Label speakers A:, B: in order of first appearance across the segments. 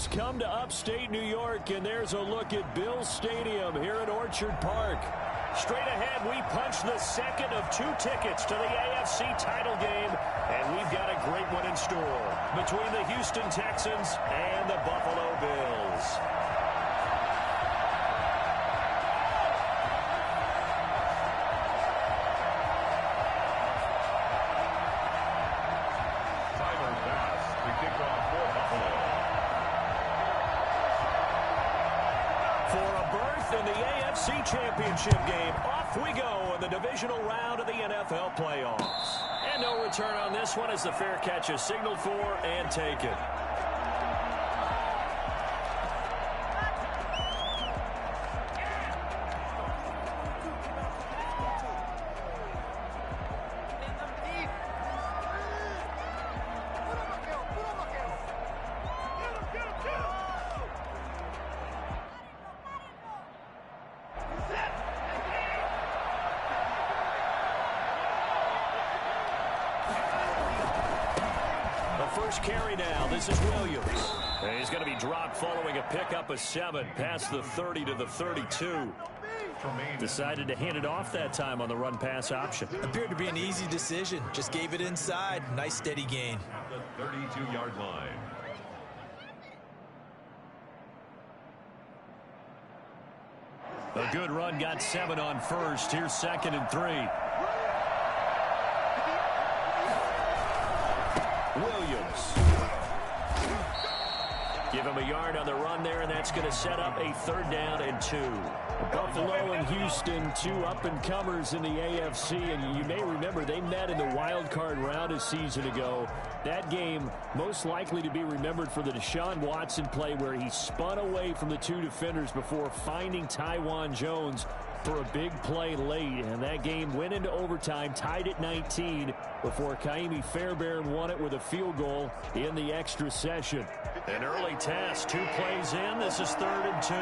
A: Let's come to upstate New York, and there's a look at Bills Stadium here at Orchard Park. Straight ahead, we punch the second of 2 tickets to the AFC title game, and we've got a great one in store between the Houston Texans and the Buffalo Bills. In the AFC Championship game, off we go in the divisional round of the NFL playoffs. And no return on this one as the fair catch is signaled for and taken. First carry now. This is Williams. And he's going to be dropped following a pickup of 7 past the 30 to the 32. Decided to hand it off that time on the run-pass option.
B: Appeared to be an easy decision. Just gave it inside. Nice steady gain.
C: The 32-yard line.
A: A good run got 7 on first. Here's 2nd and 3. Williams. Give him a yard on the run there, and that's going to set up a 3rd down and 2. Buffalo and Houston, 2 up-and-comers in the AFC, and you may remember they met in the Wildcard round a season ago. That game most likely to be remembered for the Deshaun Watson play where he spun away from the 2 defenders before finding Tywan Jones for a big play late, and that game went into overtime, tied at 19 before Kaimi Fairbairn won it with a field goal in the extra session. An early test, 2 plays in. This is 3rd and 2.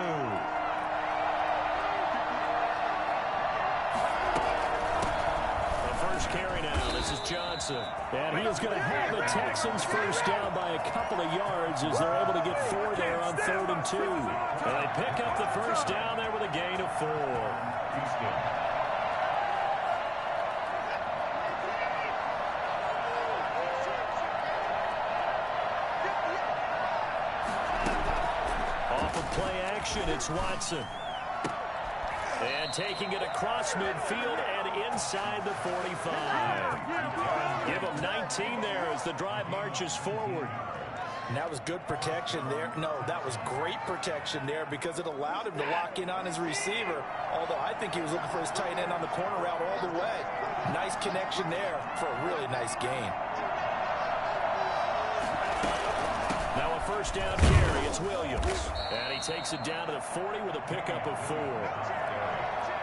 A: The first carry now. This is Johnson. And he is going to have the Texans first down by a couple of yards as they're able to get 4 there on 3rd and 2. And they pick up the first down there with a gain of 4. Off of play action, it's Watson. And taking it across midfield and inside the 45. Give him 19 there as the drive marches forward.
B: And that was good protection there. No, that was great protection there because it allowed him to lock in on his receiver. Although I think he was looking for his tight end on the corner route all the way. Nice connection there for a really nice gain.
A: Now a first down carry. It's Williams. And he takes it down to the 40 with a pickup of 4.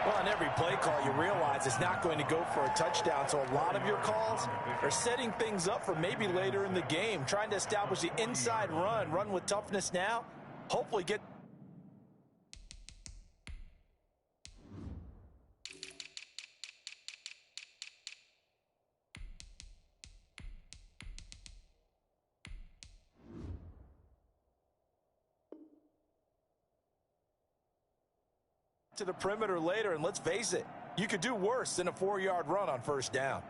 B: Well, on every play call, you realize it's not going to go for a touchdown. So a lot of your calls are setting things up for maybe later in the game, trying to establish the inside run with toughness now, hopefully get to the perimeter later, and let's face it, you could do worse than a 4-yard run on first down.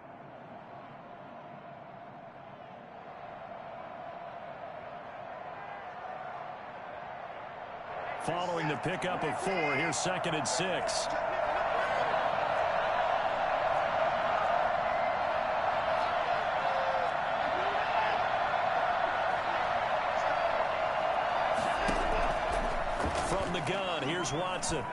A: Following the pickup of 4, here's 2nd and 6. From the gun, here's Watson.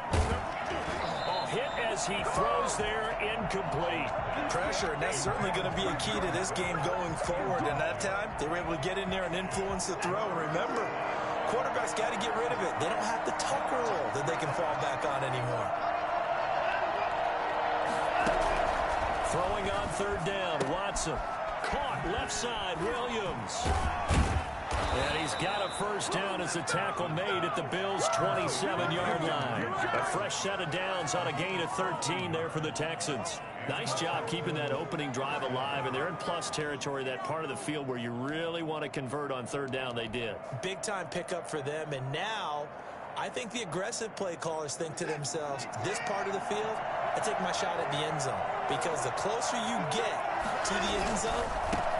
A: Hit as he throws there, incomplete.
B: Pressure, and that's certainly going to be a key to this game going forward. And that time, they were able to get in there and influence the throw. And remember, quarterbacks got to get rid of it. They don't have the Tucker rule that they can fall back on anymore.
A: Throwing on 3rd down, Watson. Caught left side, Williams. And he's got a first down as the tackle made at the Bills' 27-yard line. A fresh set of downs on a gain of 13 there for the Texans. Nice job keeping that opening drive alive, and they're in plus territory, that part of the field where you really want to convert on third down. They did.
B: Big-time pickup for them, and now I think the aggressive play callers think to themselves, this part of the field, I take my shot at the end zone, because the closer you get to the end zone,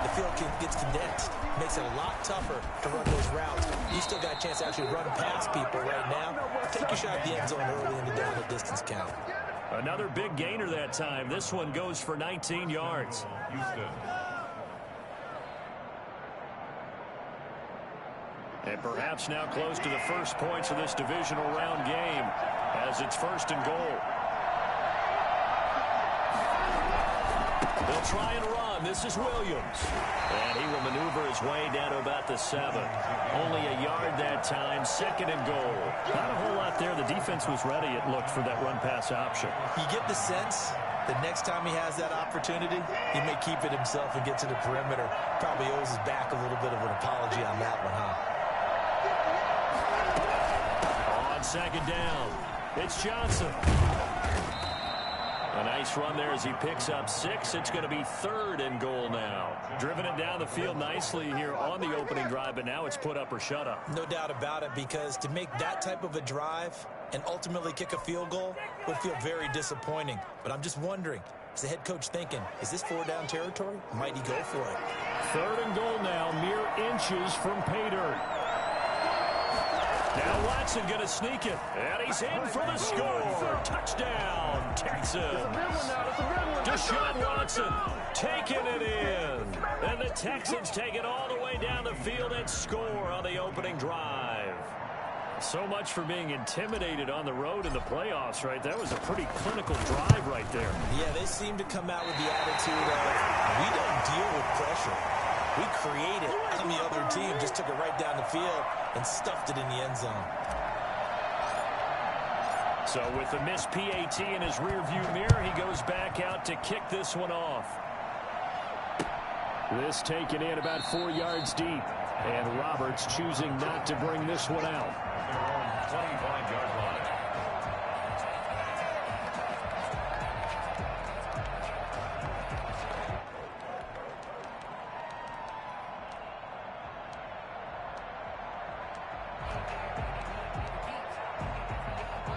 B: the field gets condensed. Makes it a lot tougher to run those routes. You still got a chance to actually run past people right now. Take your shot at the end zone early in the down the distance count.
A: Another big gainer that time. This one goes for 19 yards.
C: Houston.
A: And perhaps now close to the first points of this divisional round game as it's 1st and goal. They'll try and run. This is Williams. And he will maneuver his way down to about the 7. Only a yard that time. 2nd and goal. Not a whole lot there. The defense was ready, it looked, for that run-pass option.
B: You get the sense the next time he has that opportunity, he may keep it himself and get to the perimeter. Probably owes his back a little bit of an apology on that one, huh?
A: On 2nd down, it's Johnson. A nice run there as he picks up 6. It's going to be 3rd and goal now. Driven it down the field nicely here on the opening drive, but now it's put up or shut up.
B: No doubt about it, because to make that type of a drive and ultimately kick a field goal would feel very disappointing. But I'm just wondering, is the head coach thinking, is this 4-down territory? Might he go for it?
A: 3rd and goal now, mere inches from pay dirt. Now Watson going to sneak it, and he's in for the score. Touchdown, Texans. Deshaun Watson taking it in. And the Texans take it all the way down the field and score on the opening drive. So much for being intimidated on the road in the playoffs, right? That was a pretty clinical drive right there.
B: Yeah, they seem to come out with the attitude of, we don't deal with pressure. We create it on the other team. Just took it right down the field and stuffed it in the end zone.
A: So with the missed PAT in his rearview mirror, he goes back out to kick this one off. This taken in about 4 yards deep. And Roberts choosing not to bring this one out.
C: 25-yard line.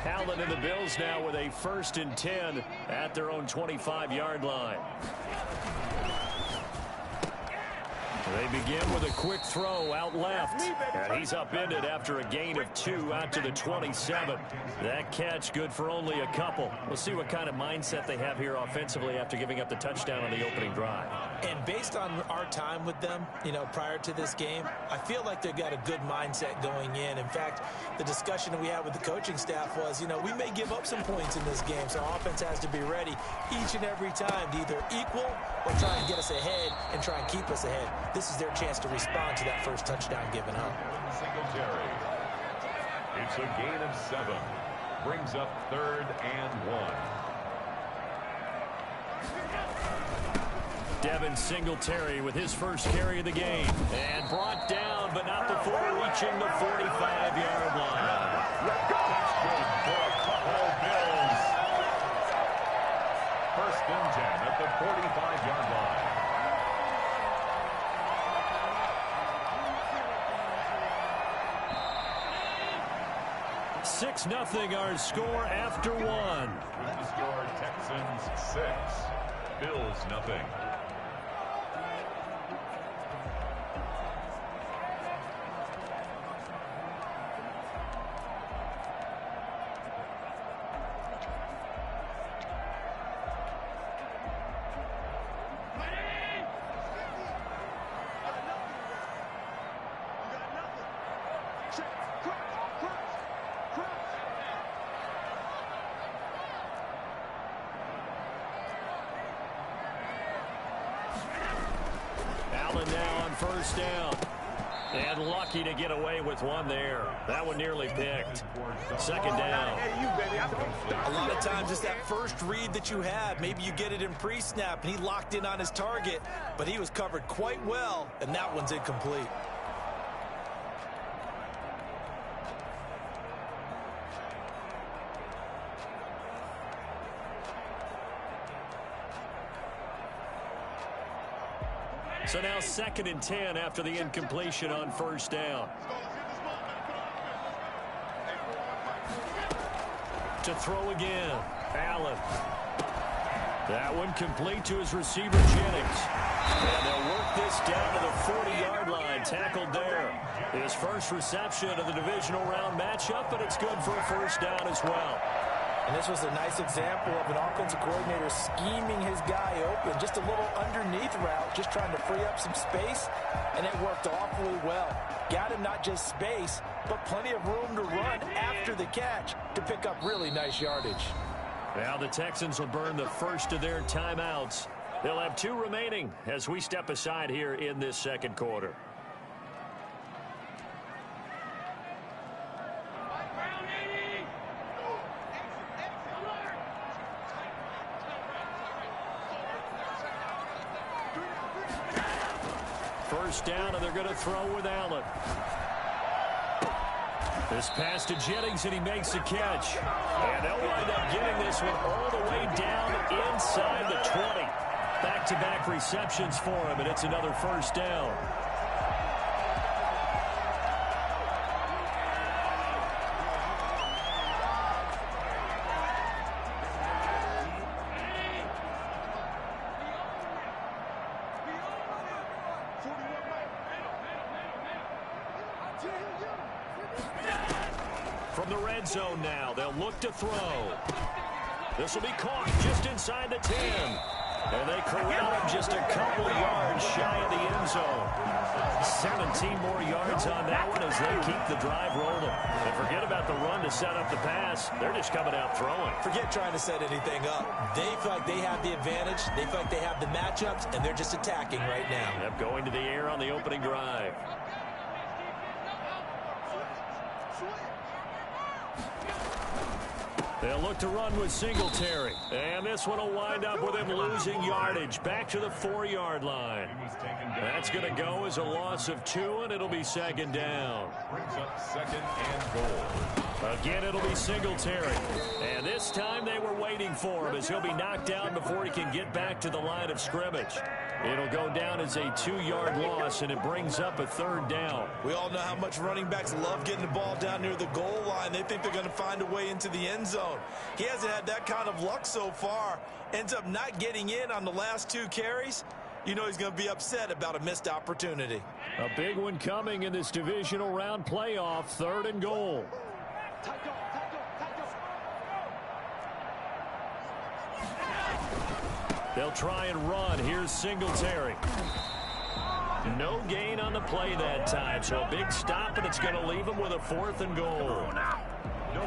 A: Allen and the Bills now with a 1st and 10 at their own 25-yard line. They begin with a quick throw out left. And he's upended after a gain of 2 out to the 27. That catch good for only a couple. We'll see what kind of mindset they have here offensively after giving up the touchdown on the opening drive.
B: And based on our time with them, prior to this game, I feel like they've got a good mindset going in. In fact, the discussion that we had with the coaching staff was, we may give up some points in this game, so our offense has to be ready each and every time to either equal or try and get us ahead and try and keep us ahead. This is their chance to respond to that first touchdown given up.
C: Singletary. It's a gain of 7. Brings up 3rd and 1.
A: Devin Singletary with his first carry of the game. And brought down, but not before reaching the 45-yard line.
C: That's good for a couple Bills. 1st and 10 at the 45-yard line.
A: Six nothing our score after 1.
C: With the score, Texans 6, Bills nothing.
A: Now on 1st down. And lucky to get away with one there. That one nearly picked. 2nd down.
B: A lot of times it's that first read that you have. Maybe you get it in pre-snap, and he locked in on his target, but he was covered quite well, and that one's incomplete.
A: So now 2nd and 10 after the incompletion on first down. To throw again, Allen. That one complete to his receiver, Jennings. And they'll work this down to the 40-yard line, tackled there. His first reception of the divisional round matchup, but it's good for a first down as well.
B: And this was a nice example of an offensive coordinator scheming his guy open. Just a little underneath route, just trying to free up some space, and it worked awfully well. Got him not just space, but plenty of room to run after the catch to pick up really nice yardage.
A: Now the Texans will burn the first of their timeouts. They'll have 2 remaining as we step aside here in this second quarter. First down, and they're going to throw with Allen. This pass to Jennings, and he makes the catch. And they'll wind up getting this one all the way down inside the 20. Back-to-back receptions for him, and it's another first down. From the red zone now, they'll look to throw. This will be caught just inside the 10. And they corral him just a couple yards shy of the end zone. 17 more yards on that one as they keep the drive rolling. And forget about the run to set up the pass. They're just coming out throwing.
B: Forget trying to set anything up. They feel like they have the advantage. They feel like they have the matchups, and they're just attacking right now.
A: Yep, going to the air on the opening drive. They'll look to run with Singletary. And this one will wind up with him losing yardage back to the 4-yard line. That's going to go as a loss of 2, and it'll be second down.
C: Brings up 2nd and goal.
A: Again, it'll be Singletary. And this time they were waiting for him as he'll be knocked down before he can get back to the line of scrimmage. It'll go down as a 2-yard loss, and it brings up a 3rd down.
B: We all know how much running backs love getting the ball down near the goal line. They think they're going to find a way into the end zone. He hasn't had that kind of luck so far. Ends up not getting in on the last 2 carries. You know he's going to be upset about a missed opportunity.
A: A big one coming in this divisional round playoff, 3rd and goal. They'll try and run. Here's Singletary. No gain on the play that time, so a big stop, and it's going to leave him with a 4th and goal.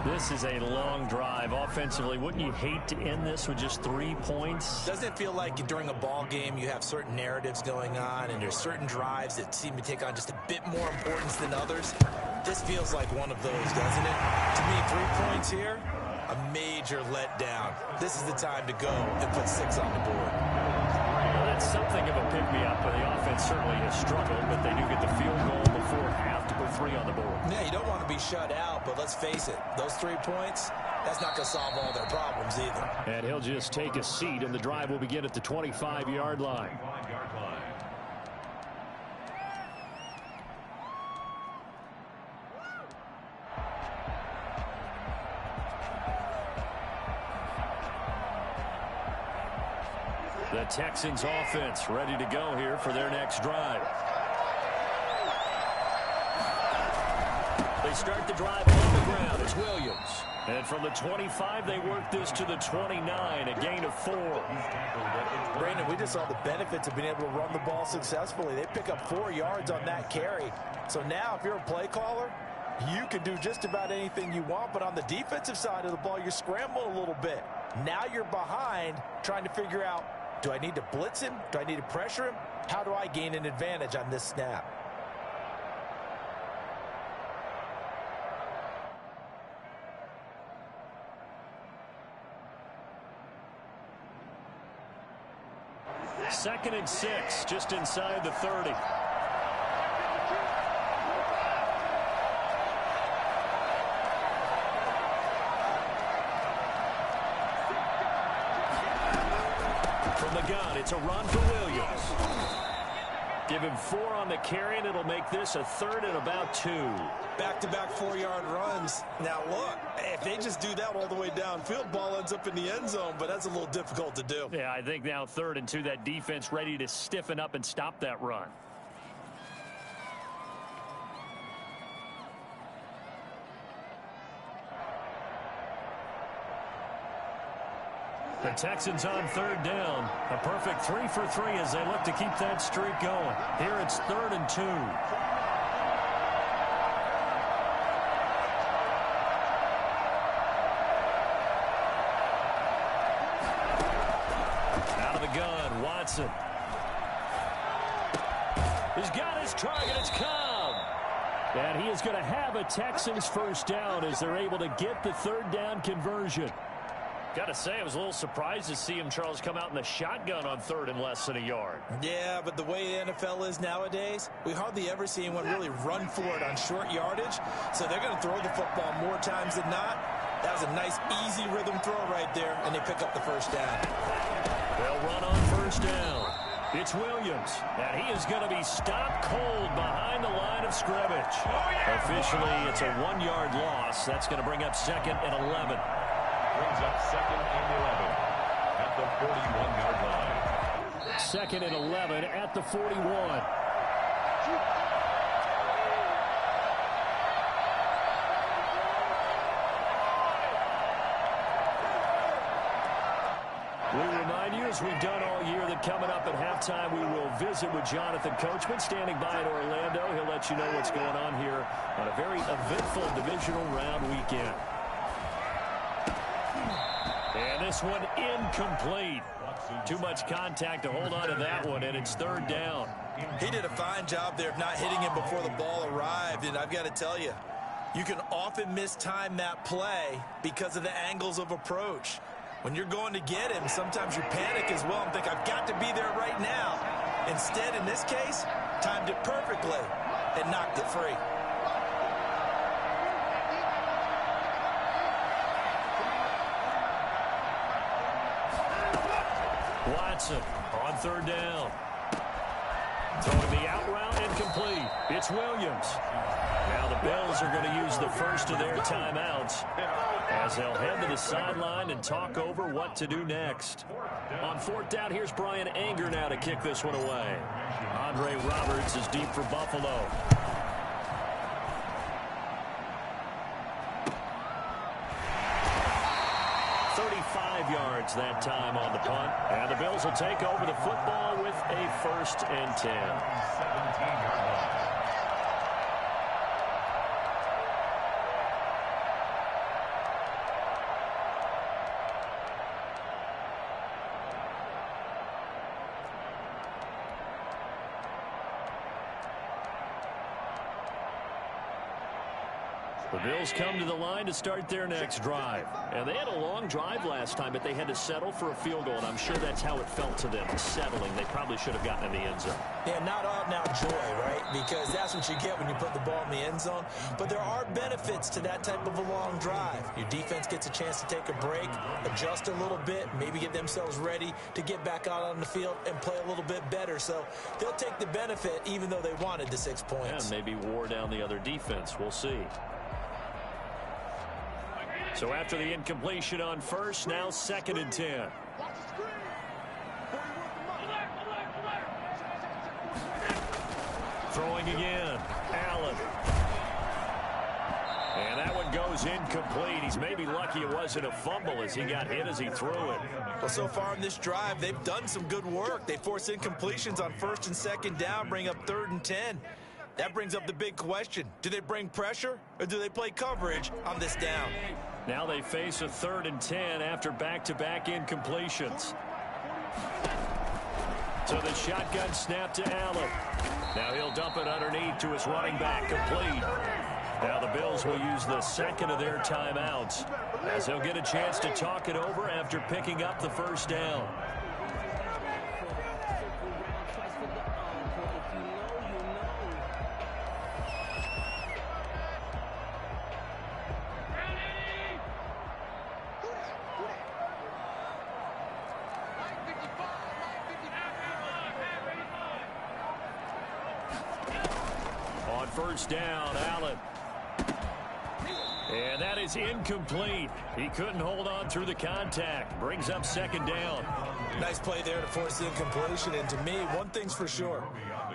A: This is a long drive. Offensively, wouldn't you hate to end this with just 3 points?
B: Doesn't it feel like during a ball game you have certain narratives going on, and there's certain drives that seem to take on just a bit more importance than others? This feels like one of those, doesn't it? To me, 3 points here, a major letdown. This is the time to go and put 6 on the board.
A: Well, that's something of a pick-me-up, but the offense certainly has struggled, but they do get the field goal before half to put 3 on the board.
B: Yeah, you don't want to be shut out, but let's face it, those 3 points, that's not going to solve all their problems either.
A: And he'll just take a seat, and the drive will begin at the 25-yard line. The Texans offense ready to go here for their next drive. They start the drive on the ground. It's Williams. And from the 25, they work this to the 29, a gain of 4.
B: Brandon, we just saw the benefits of being able to run the ball successfully. They pick up 4 yards on that carry. So now if you're a play caller, you can do just about anything you want. But on the defensive side of the ball, you're scrambling a little bit. Now you're behind trying to figure out, do I need to blitz him? Do I need to pressure him? How do I gain an advantage on this snap?
A: Second and 6, just inside the 30. From the gun, it's a run for Williams. Give him 4 on the carry, and it'll make this a 3rd and about 2.
B: Back-to-back 4-yard runs. Now, look, if they just do that all the way downfield, ball ends up in the end zone, but that's a little difficult to do.
A: Yeah, I think now 3rd and 2, that defense ready to stiffen up and stop that run. The Texans on 3rd down. A perfect 3 for 3 as they look to keep that streak going. Here it's 3rd and 2. Out of the gun, Watson. He's got his target. It's Cobb. And he is going to have a Texans first down as they're able to get the 3rd down conversion. Got to say, I was a little surprised to see him, Charles, come out in the shotgun on 3rd and less than a yard.
B: Yeah, but the way the NFL is nowadays, we hardly ever see anyone really run for it on short yardage. So they're going to throw the football more times than not. That was a nice, easy rhythm throw right there, and they pick up the first down.
A: They'll run on 1st down. It's Williams, and he is going to be stopped cold behind the line of scrimmage. Officially, it's a 1-yard loss. That's going to bring up 2nd and 11.
C: Brings up 2nd and 11 at the 41-yard line.
A: 2nd and 11 at the 41. We remind you, as we've done all year, that coming up at halftime, we will visit with Jonathan Coachman standing by in Orlando. He'll let you know what's going on here on a very eventful divisional round weekend. And this one incomplete. Too much contact to hold on to that one, and it's 3rd down.
B: He did a fine job there of not hitting him before the ball arrived, and I've got to tell you, you can often mistime that play because of the angles of approach. When you're going to get him, sometimes you panic as well and think, I've got to be there right now. Instead, in this case, timed it perfectly and knocked it free.
A: Watson on 3rd down. Throwing the out route incomplete. It's Williams. Now the Bills are going to use the first of their timeouts as they'll head to the sideline and talk over what to do next. On 4th down, here's Brian Anger now to kick this one away. Andre Roberts is deep for Buffalo. Yards that time on the punt, and the Bills will take over the football with a 1st and 10.
C: 17-yard line.
A: The Bills come to the line to start their next drive. And they had a long drive last time, but they had to settle for a field goal, and I'm sure that's how it felt to them, settling. They probably should have gotten in the end zone.
B: Yeah, not out-and-out joy, right? Because that's what you get when you put the ball in the end zone. But there are benefits to that type of a long drive. Your defense gets a chance to take a break, adjust a little bit, maybe get themselves ready to get back out on the field and play a little bit better. So they'll take the benefit even though they wanted the 6 points.
A: And maybe wore down the other defense. We'll see. So after the incompletion on 1st, now 2nd and 10. Throwing again. Allen. And that one goes incomplete. He's maybe lucky it wasn't a fumble as he got hit as he threw it.
B: Well, so far in this drive, they've done some good work. They force incompletions on 1st and 2nd down, bring up 3rd and 10. That brings up the big question. Do they bring pressure or do they play coverage on this down?
A: Now they face a 3rd and 10 after back-to-back incompletions. So the shotgun snap to Allen. Now he'll dump it underneath to his running back, complete. Now the Bills will use the 2nd of their timeouts as they'll get a chance to talk it over after picking up the 1st down. first down. Allen. And that is incomplete. He couldn't hold on through the contact. Brings up second down.
B: Nice play there to force the incompletion. And to me, one thing's for sure.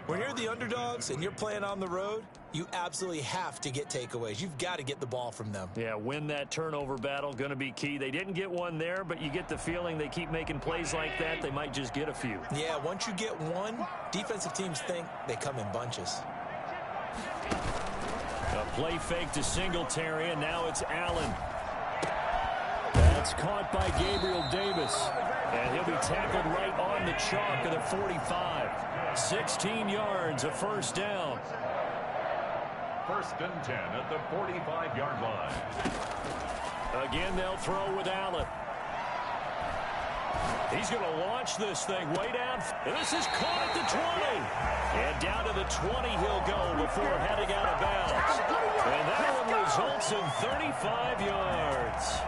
B: When you're the underdogs and you're playing on the road, you absolutely have to get takeaways. You've got to get the ball from them.
A: Yeah, win that turnover battle, going to be key. They didn't get one there, but you get the feeling they keep making plays like that, they might just get a few.
B: Yeah, once you get one, defensive teams think they come in bunches.
A: A play fake to Singletary, and now it's Allen. That's caught by Gabriel Davis. And he'll be tackled right on the chalk of the 45. 16 yards, a first down.
C: First and 10 at the 45-yard line.
A: Again, they'll throw with Allen. He's going to launch this thing way down. And this is caught at the 20. And down to the 20 he'll go before heading out of bounds. And that one results in 35 yards.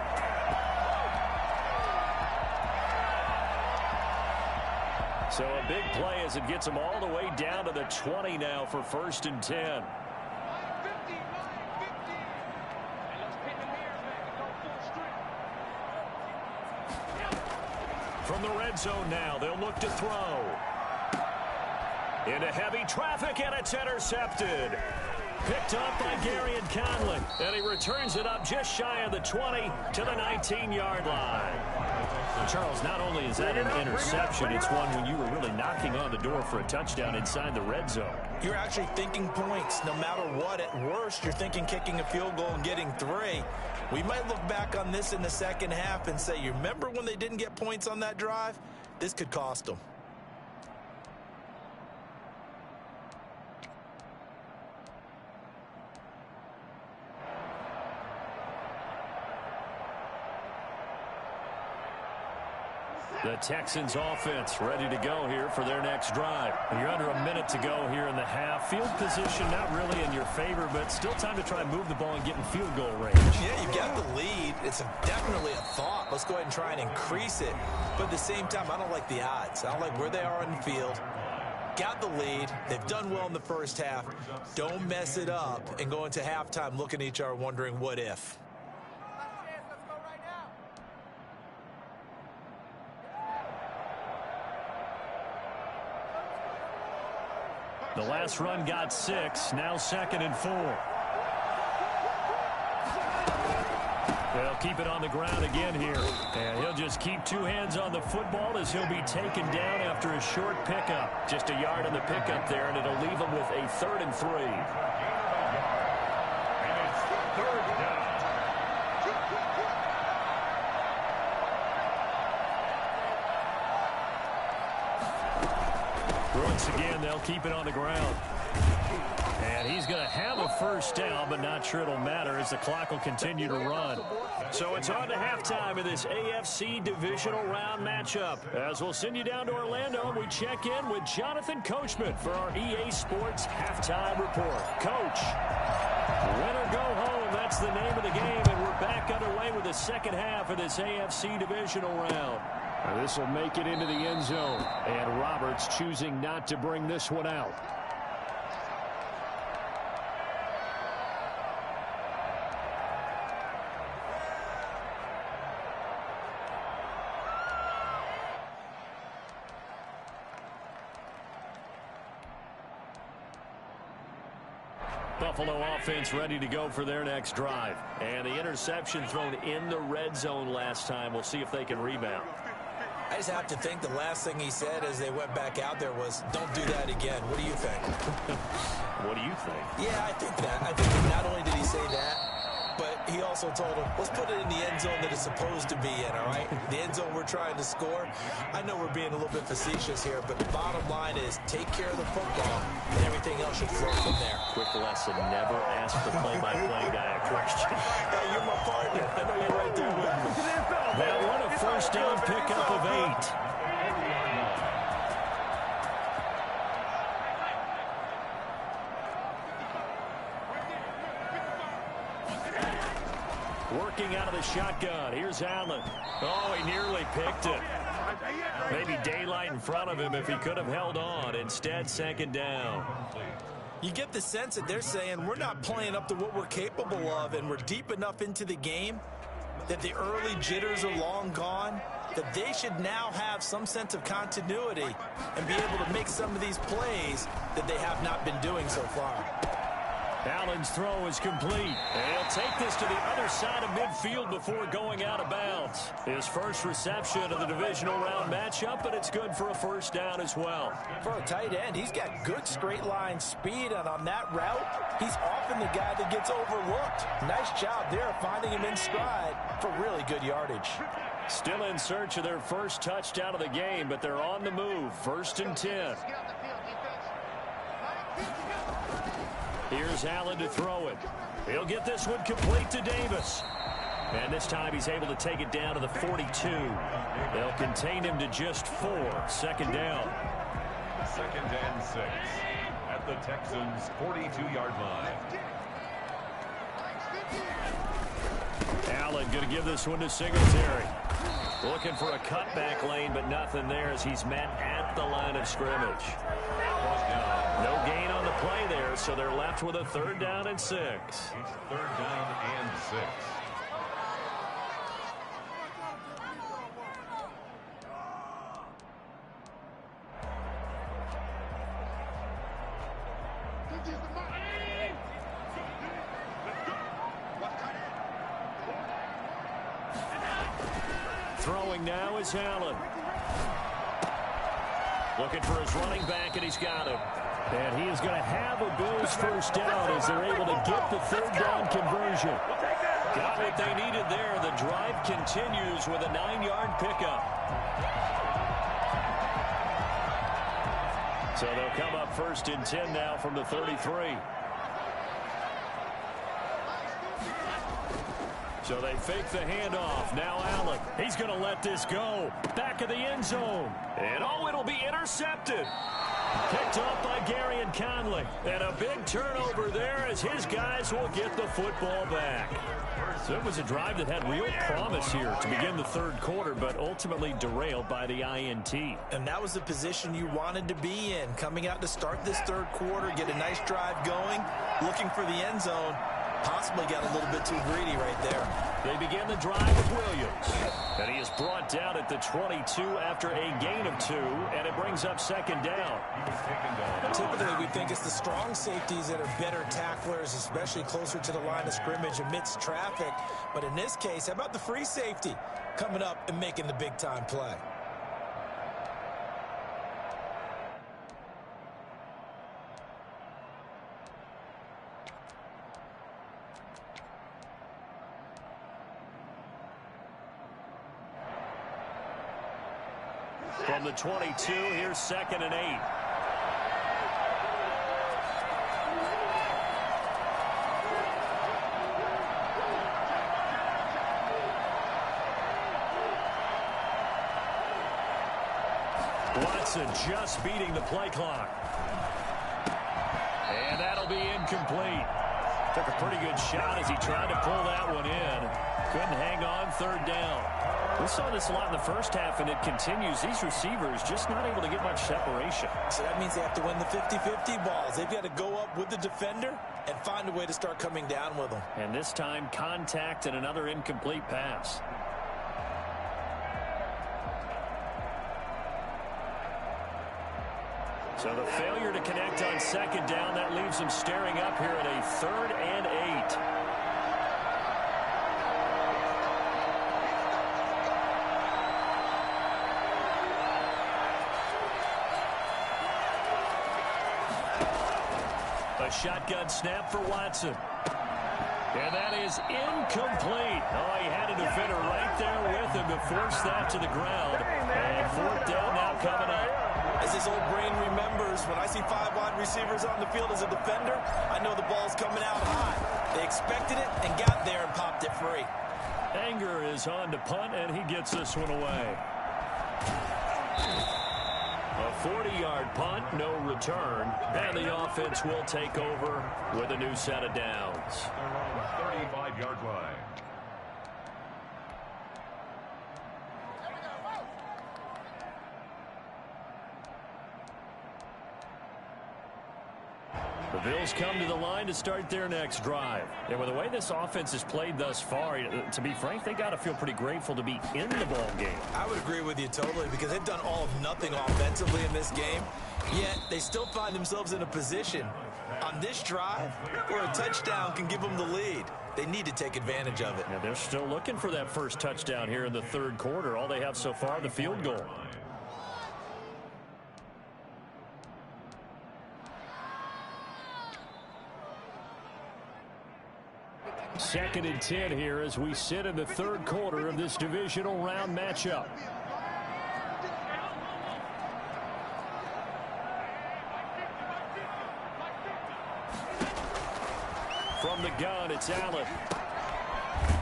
A: So a big play as it gets them all the way down to the 20 now for first and 10. From the red zone now, they'll look to throw. Into heavy traffic, and it's intercepted. Picked up by Gary and Conley. And he returns it up just shy of the 20 to the 19-yard line. Charles, not only is that an interception, it's one when you were really knocking on the door for a touchdown inside the red zone.
B: You're actually thinking points. No matter what, at worst, you're thinking kicking a field goal and getting 3. We might look back on this in the second half and say, you remember when they didn't get points on that drive? This could cost them.
A: The Texans offense ready to go here for their next drive. You're under a minute to go here in the half. Field position not really in your favor, but still time to try and move the ball and get in field goal range.
B: Yeah, you've got the lead. It's definitely a thought. Let's go ahead and try and increase it. But at the same time, I don't like the odds. I don't like where they are on the field. Got the lead. They've done well in the first half. Don't mess it up and go into halftime looking at each other wondering what if.
A: The last run got 6, now 2nd and 4. They'll keep it on the ground again here. And he'll just keep 2 hands on the football as he'll be taken down after a short pickup. Just a yard on the pickup there, and it'll leave him with a 3rd and 3.
C: And it's 3rd down.
A: Once again, they'll keep it on the ground. And he's going to have a first down, but not sure it'll matter as the clock will continue to run. So it's on to halftime of this AFC divisional round matchup. As we'll send you down to Orlando, and we check in with Jonathan Coachman for our EA Sports Halftime Report. Coach, win or go home, that's the name of the game, and we're back underway with the second half of this AFC divisional round. This will make it into the end zone, and Roberts choosing not to bring this one out. Buffalo offense ready to go for their next drive. And the interception thrown in the red zone last time. We'll see if they can rebound.
B: I just have to think the last thing he said as they went back out there was, don't do that again. What do you think?
A: What do you think?
B: Yeah, I think that. I think not only did he say that, but he also told him, let's put it in the end zone that it's supposed to be in, all right? The end zone we're trying to score. I know we're being a little bit facetious here, but the bottom line is take care of the football, and everything else should flow from there.
A: Quick lesson, never ask the play-by-play guy a question.
B: Hey, you're my partner. I know you're right there with me.
A: That one a first down pickup of 8. Working out of the shotgun. Here's Allen. Oh, he nearly picked it. Maybe daylight in front of him if he could have held on. Instead, 2nd down.
B: You get the sense that they're saying we're not playing up to what we're capable of, and we're deep enough into the game that the early jitters are long gone, that they should now have some sense of continuity and be able to make some of these plays that they have not been doing so far.
A: Allen's throw is complete. And he'll take this to the other side of midfield before going out of bounds. His first reception of the divisional round matchup, but it's good for a first down as well.
B: For a tight end, he's got good straight line speed, and on that route, he's often the guy that gets overlooked. Nice job there finding him in stride for really good yardage.
A: Still in search of their first touchdown of the game, but they're on the move. 1st and 10. Here's Allen to throw it. He'll get this one complete to Davis. And this time he's able to take it down to the 42. They'll contain him to just 4. 2nd down.
C: 2nd and 6 at the Texans' 42-yard line.
A: Allen going to give this one to Singletary. Looking for a cutback lane, but nothing there as he's met at the line of scrimmage. No gain on the play there, so they're left with a 3rd down and 6.
C: It's 3rd down and 6.
A: Throwing now is Allen. Looking for his running back, and he's got him. And he is going to have a Bills first down as they're able to get the 3rd down conversion. Got what they needed there. The drive continues with a 9-yard pickup. So they'll come up 1st and 10 now from the 33. So they fake the handoff. Now Allen. He's going to let this go. Back of the end zone. And it'll be intercepted. Picked off by Gary and Conley. And a big turnover there as his guys will get the football back. So it was a drive that had real promise here to begin the 3rd quarter, but ultimately derailed by the INT.
B: And that was the position you wanted to be in. Coming out to start this 3rd quarter, get a nice drive going, looking for the end zone. Possibly got a little bit too greedy right there.
A: They begin the drive with Williams. And he is brought down at the 22 after a gain of 2, and it brings up 2nd down.
B: Typically, we think it's the strong safeties that are better tacklers, especially closer to the line of scrimmage amidst traffic. But in this case, how about the free safety coming up and making the big-time play?
A: From the 22, here's 2nd and 8. Watson just beating the play clock. And that'll be incomplete. Took a pretty good shot as he tried to pull that one in. Couldn't hang on. 3rd down. We saw this a lot in the first half, and it continues. These receivers just not able to get much separation.
B: So that means they have to win the 50-50 balls. They've got to go up with the defender and find a way to start coming down with them.
A: And this time, contact and another incomplete pass. So the failure to connect on 2nd down, that leaves them staring up here at a 3rd and 8. A shotgun snap for Watson. And that is incomplete. Oh, he had a defender right there with him to force that to the ground. And 4th down now coming up.
B: As his old brain remembers, when I see 5 wide receivers on the field as a defender, I know the ball's coming out high. They expected it and got there and popped it free.
A: Anger is on to punt, and he gets this one away. A 40-yard punt, no return, and the offense will take over with a new set of downs.
C: They're on the 35-yard line.
A: The Bills come to the line to start their next drive. And with the way this offense has played thus far, to be frank, they got to feel pretty grateful to be in the ball game.
B: I would agree with you totally because they've done all of nothing offensively in this game, yet they still find themselves in a position on this drive where a touchdown can give them the lead. They need to take advantage of it.
A: Yeah, they're still looking for that first touchdown here in the third quarter. All they have so far, the field goal. Second and 10 here as we sit in the third quarter of this divisional round matchup. From the gun, it's Allen.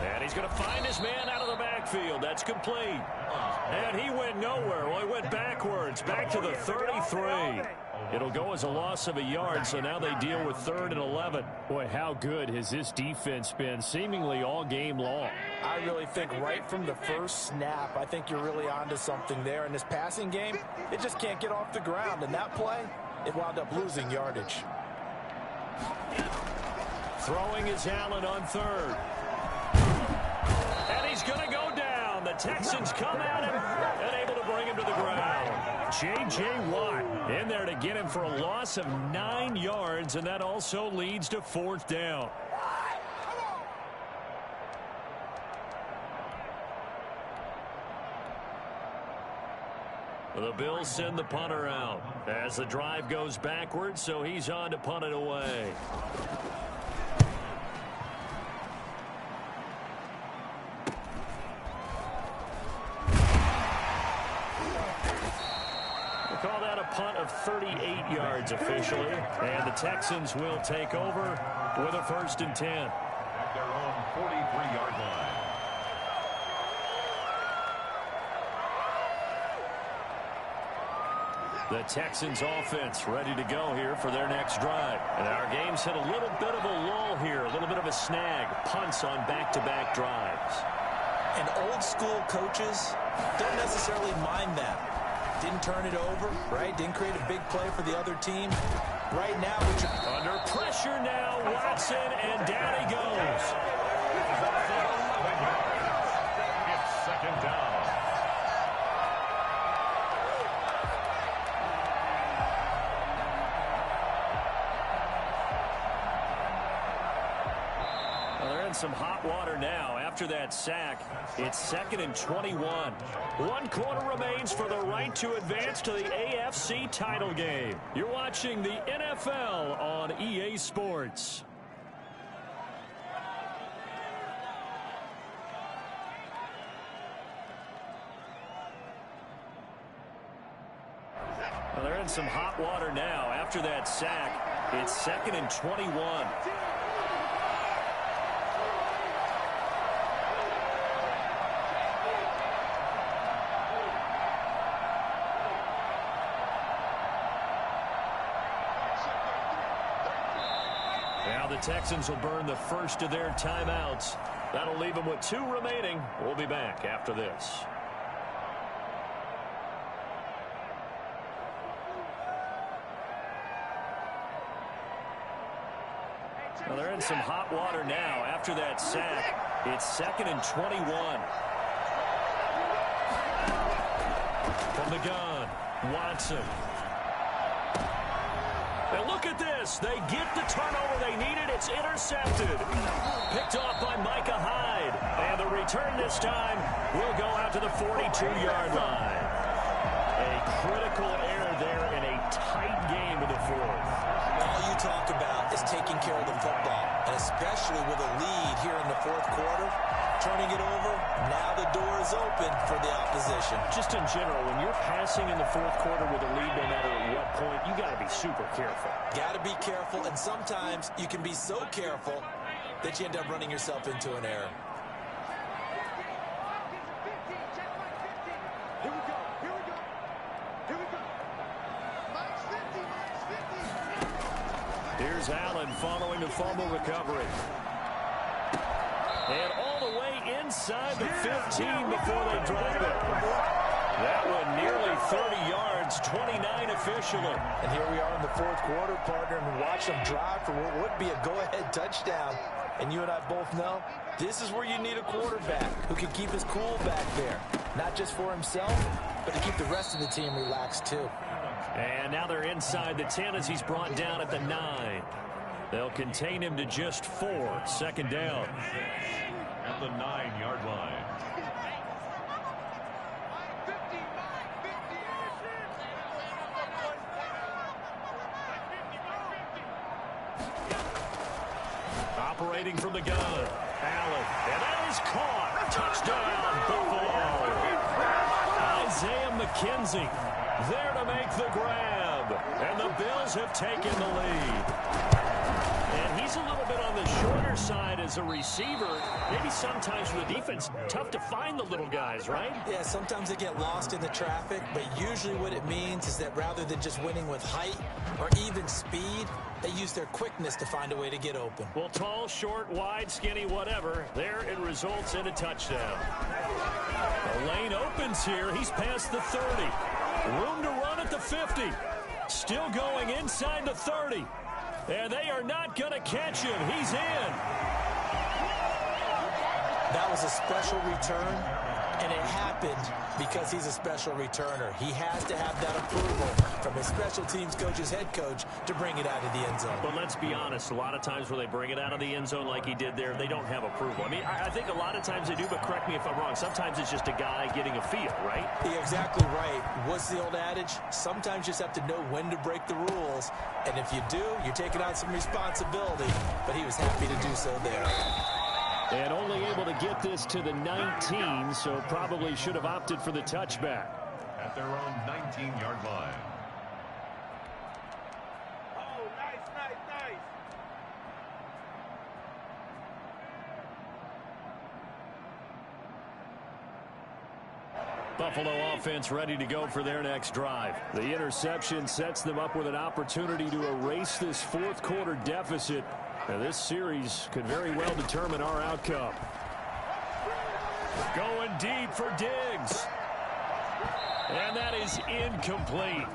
A: And he's going to find his man out of the backfield. That's complete. And he went nowhere. Well, he went backwards, back to the 33. It'll go as a loss of a yard, so now they deal with 3rd and 11. Boy, how good has this defense been seemingly all game long?
B: I really think right from the first snap, I think you're really onto something there. In this passing game, it just can't get off the ground. And that play, it wound up losing yardage.
A: Throwing is Allen on 3rd. And he's going to go down. The Texans come at him and able to bring him to the ground. J.J. Watt in there to get him for a loss of 9 yards, and that also leads to 4th down. The Bills send the punter out as the drive goes backwards, so he's on to punt it away. Call that a punt of 38 yards officially. And the Texans will take over with a 1st and 10.
C: At their own 43-yard line.
A: The Texans offense ready to go here for their next drive. And our game's hit a little bit of a lull here, a little bit of a snag. Punts on back-to-back drives.
B: And old school coaches don't necessarily mind that. Didn't turn it over, right? Didn't create a big play for the other team. Right now,
A: under pressure now, Watson, and down he goes.
C: It's 2nd down.
A: Well, they're in some hot water now. After that sack, it's 2nd and 21. 1 quarter remains for the right to advance to the AFC title game. You're watching the NFL on EA Sports. Well, they're in some hot water now. After that sack, it's 2nd and 21. The Texans will burn the first of their timeouts. That'll leave them with 2 remaining. We'll be back after this. Well, they're in some hot water now. After that sack, it's 2nd and 21. From the gun, Watson. And look at this. They get the turnover they needed. It's intercepted. Picked off by Micah Hyde. And the return this time will go out to the 42-yard line. A critical error there in a tight game in the 4th.
B: All you talk about is taking care of the football, and especially with a lead here in the 4th quarter. Turning it over, now the door is open for the opposition.
A: Just in general, when you're passing in the 4th quarter with a lead, no matter at what point, you got to be super careful.
B: Got to be careful, and sometimes you can be so careful that you end up running yourself into an error.
A: Here's Allen following the fumble recovery. And all the way inside the 15 before they drive it. That one nearly 30 yards, 29 officially.
B: And here we are in the fourth quarter, partner, and watch them drive for what would be a go-ahead touchdown. And you and I both know this is where you need a quarterback who can keep his cool back there. Not just for himself, but to keep the rest of the team relaxed too.
A: And now they're inside the 10 as he's brought down at the 9. They'll contain him to just 4. Second down.
C: At the 9-yard line.
A: Operating from the gun. Allen. And that is caught. Touchdown, Buffalo. Isaiah McKenzie there to make the grab. And the Bills have taken the lead. And he's a little bit on the shorter side as a receiver. Maybe sometimes for the defense, tough to find the little guys, right?
B: Yeah, sometimes they get lost in the traffic, but usually what it means is that rather than just winning with height or even speed, they use their quickness to find a way to get open.
A: Well, tall, short, wide, skinny, whatever. There it results in a touchdown. The lane opens here. He's past the 30. Room to run at the 50. Still going inside the 30. And they are not going to catch him. He's in.
B: That was a special return, and it happened because he's a special returner. He has to have that approval from his special teams coach's head coach to bring it out of the end zone.
A: But let's be honest, a lot of times when they bring it out of the end zone like he did there, they don't have approval. I mean, I think a lot of times they do, but correct me if I'm wrong. Sometimes it's just a guy getting a feel, right?
B: You're exactly right. What's the old adage? Sometimes you just have to know when to break the rules, and if you do, you're taking on some responsibility, but he was happy to do so there.
A: And only able to get this to the 19, so probably should have opted for the touchback.
C: At their own 19-yard line.
D: Oh, nice.
A: Buffalo offense ready to go for their next drive. The interception sets them up with an opportunity to erase this fourth quarter deficit. Now, this series could very well determine our outcome. Going deep for Diggs. And that is incomplete.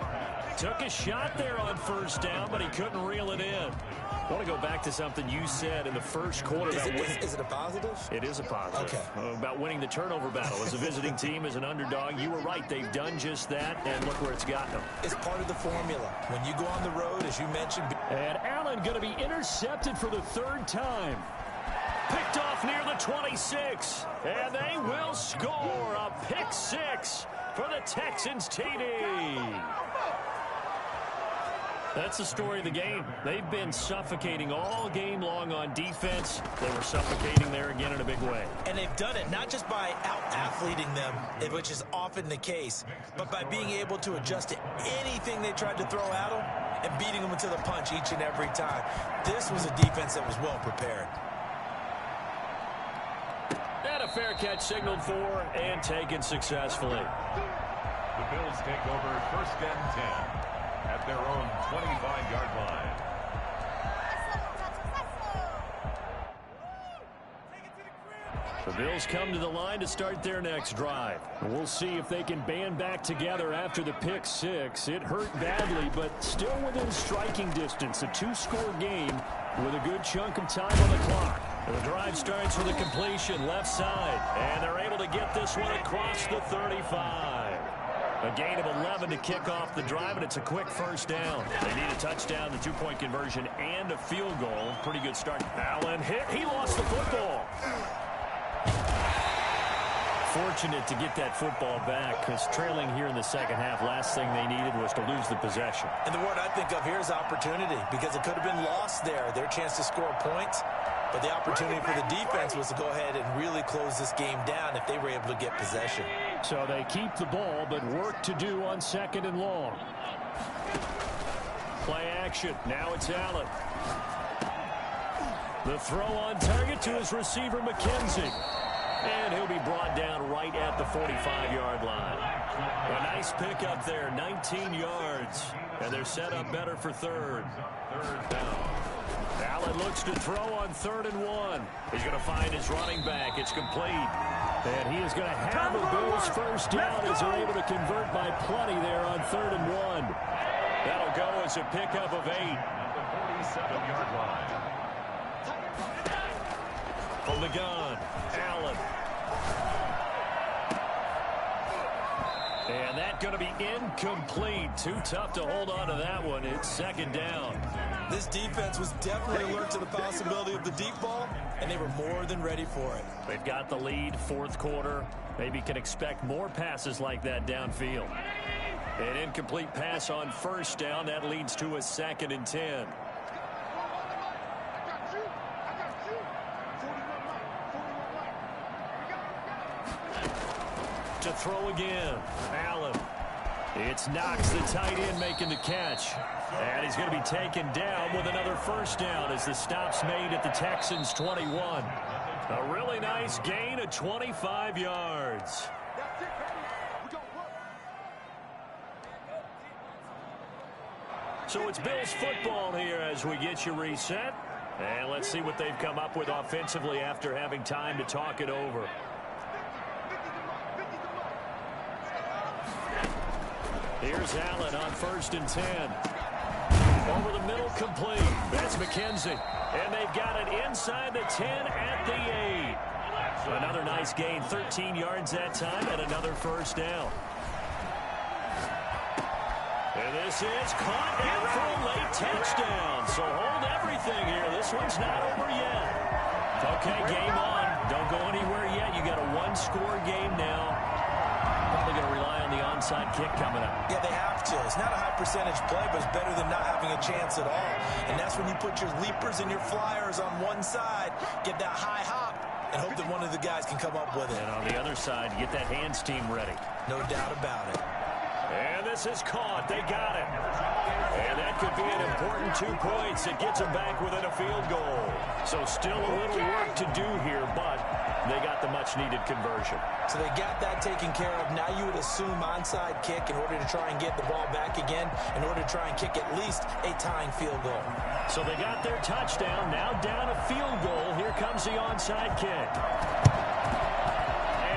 A: Took a shot there on first down, but he couldn't reel it in. I want to go back to something you said in the first quarter.
B: Is it a positive?
A: It is a positive.
B: Okay.
A: About winning the turnover battle. As a visiting team, as an underdog, you were right. They've done just that, and look where it's gotten them.
B: It's part of the formula. When you go on the road, as you mentioned.
A: And Allen going to be intercepted for the third time. Picked off near the 26. And they will score a pick six for the Texans TD. That's the story of the game. They've been suffocating all game long on defense. They were suffocating there again in a big way.
B: And they've done it not just by out-athleting them, which is often the case, but by being able to adjust to anything they tried to throw at them and beating them to the punch each and every time. This was a defense that was well prepared.
A: And a fair catch signaled for and taken successfully.
C: The Bills take over first and 10. At their own 25-yard line.
A: The Bills come to the line to start their next drive. We'll see if they can band back together after the pick six. It hurt badly, but still within striking distance. A two-score game with a good chunk of time on the clock. The drive starts with a completion left side, and they're able to get this one across the 35. A gain of 11 to kick off the drive, and it's a quick first down. They need a touchdown, the two-point conversion, and a field goal. Pretty good start. Allen hit. He lost the football. Fortunate to get that football back, because trailing here in the second half, last thing they needed was to lose the possession.
B: And the word I think of here is opportunity, because it could have been lost there. Their chance to score points, but the opportunity for the defense was to go ahead and really close this game down if they were able to get possession.
A: So they keep the ball, but work to do on second and long. Play action. Now it's Allen. The throw on target to his receiver, McKenzie. And he'll be brought down right at the 45-yard line. A nice pickup there, 19 yards. And they're set up better for third. Third down. Allen looks to throw on 3rd and 1. He's going to find his running back. It's complete. And he is going to have a Bills first down as they're able to convert by plenty there on 3rd and 1. That'll go as a pickup of 8.
C: At the 47-yard line.
A: From the gun, Allen. And that's going to be incomplete. Too tough to hold on to that one. It's 2nd down.
B: This defense was definitely alert to the possibility of the deep ball, and they were more than ready for it.
A: They've got the lead, 4th quarter. Maybe can expect more passes like that downfield. An incomplete pass on 1st down. That leads to a 2nd and 10. To throw again, Allen. It's Knox, the tight end, making the catch. And he's going to be taken down with another 1st down as the stop's made at the Texans' 21. A really nice gain of 25 yards. So it's Bills football here as we get you reset. And let's see what they've come up with offensively after having time to talk it over. Here's Allen on 1st and 10. Over the middle, complete. That's McKenzie. And they've got it inside the 10 at the 8. Another nice gain, 13 yards that time, and another 1st down. And this is caught in for a late touchdown. So hold everything here. This one's not over yet. Okay, game on. Don't go anywhere yet. You got a 1-score game now. Probably going to rely on the onside kick coming up.
B: Yeah, they have to. It's not a high percentage play, but it's better than not having a chance at all. And that's when you put your leapers and your flyers on one side, get that high hop, and hope that one of the guys can come up with it.
A: And on the other side, get that hands team ready.
B: No doubt about it.
A: And this is caught. They got it. And that could be an important 2 points. It gets them back within a field goal. So still a little work to do here, but they got the much-needed conversion.
B: So they got that taken care of. Now you would assume onside kick in order to try and get the ball back again, in order to try and kick at least a tying field goal.
A: So they got their touchdown. Now down a field goal. Here comes the onside kick.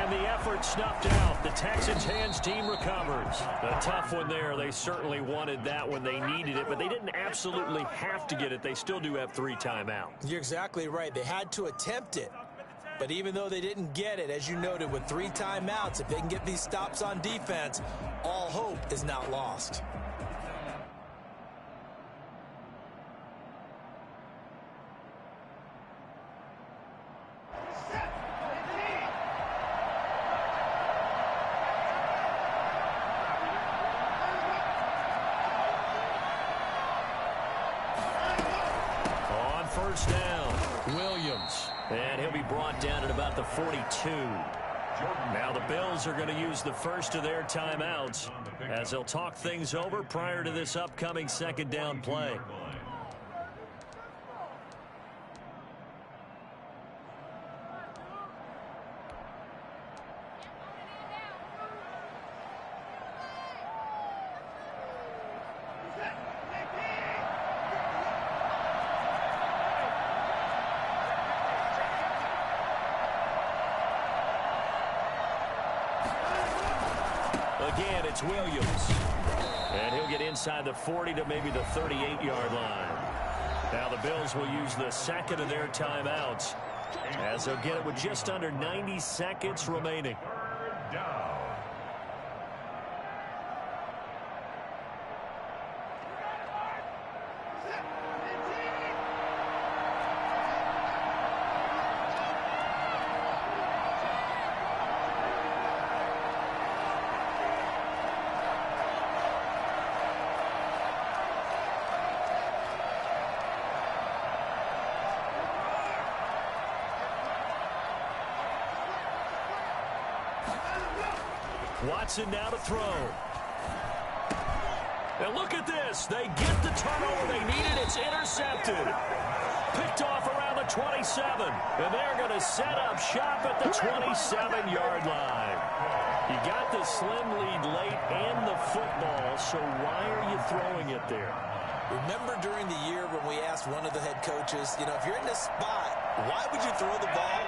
A: And the effort snuffed out. The Texans hands team recovers. A tough one there. They certainly wanted that when they needed it, but they didn't absolutely have to get it. They still do have 3 timeouts.
B: You're exactly right. They had to attempt it. But even though they didn't get it, as you noted, with 3 timeouts, if they can get these stops on defense, all hope is not lost.
A: On 1st down, Williams. And he'll be brought down at about the 42. Now the Bills are going to use the first of their timeouts as they'll talk things over prior to this upcoming 2nd down play. Again, it's Williams. And he'll get inside the 40 to maybe the 38-yard line. Now the Bills will use the 2nd of their timeouts as they'll get it with just under 90 seconds remaining.
C: 3rd down.
A: Watson now to throw. And look at this. They get the turnover they needed. It's intercepted. Picked off around the 27. And they're going to set up shop at the 27-yard line. You got the slim lead late and the football, so why are you throwing it there?
B: Remember during the year when we asked one of the head coaches, if you're in this spot, why would you throw the ball?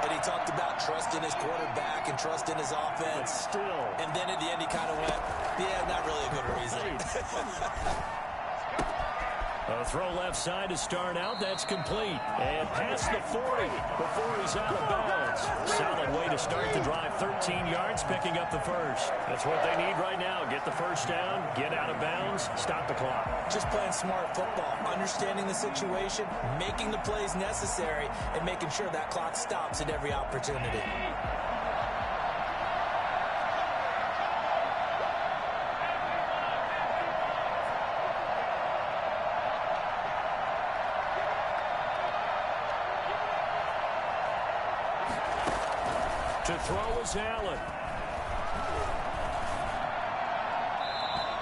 B: And he talked about trust in his quarterback and trust in his offense.
A: But still.
B: And then at the end, he kind of went, yeah, not really a good reason.
A: A throw left side to start out. That's complete. And past the 40 before he's out of bounds. Solid way to start the drive. 13 yards, picking up the first. That's what they need right now. Get the first down, get out of bounds, stop the clock.
B: Just playing smart football, understanding the situation, making the plays necessary, and making sure that clock stops at every opportunity.
A: To throw is Allen.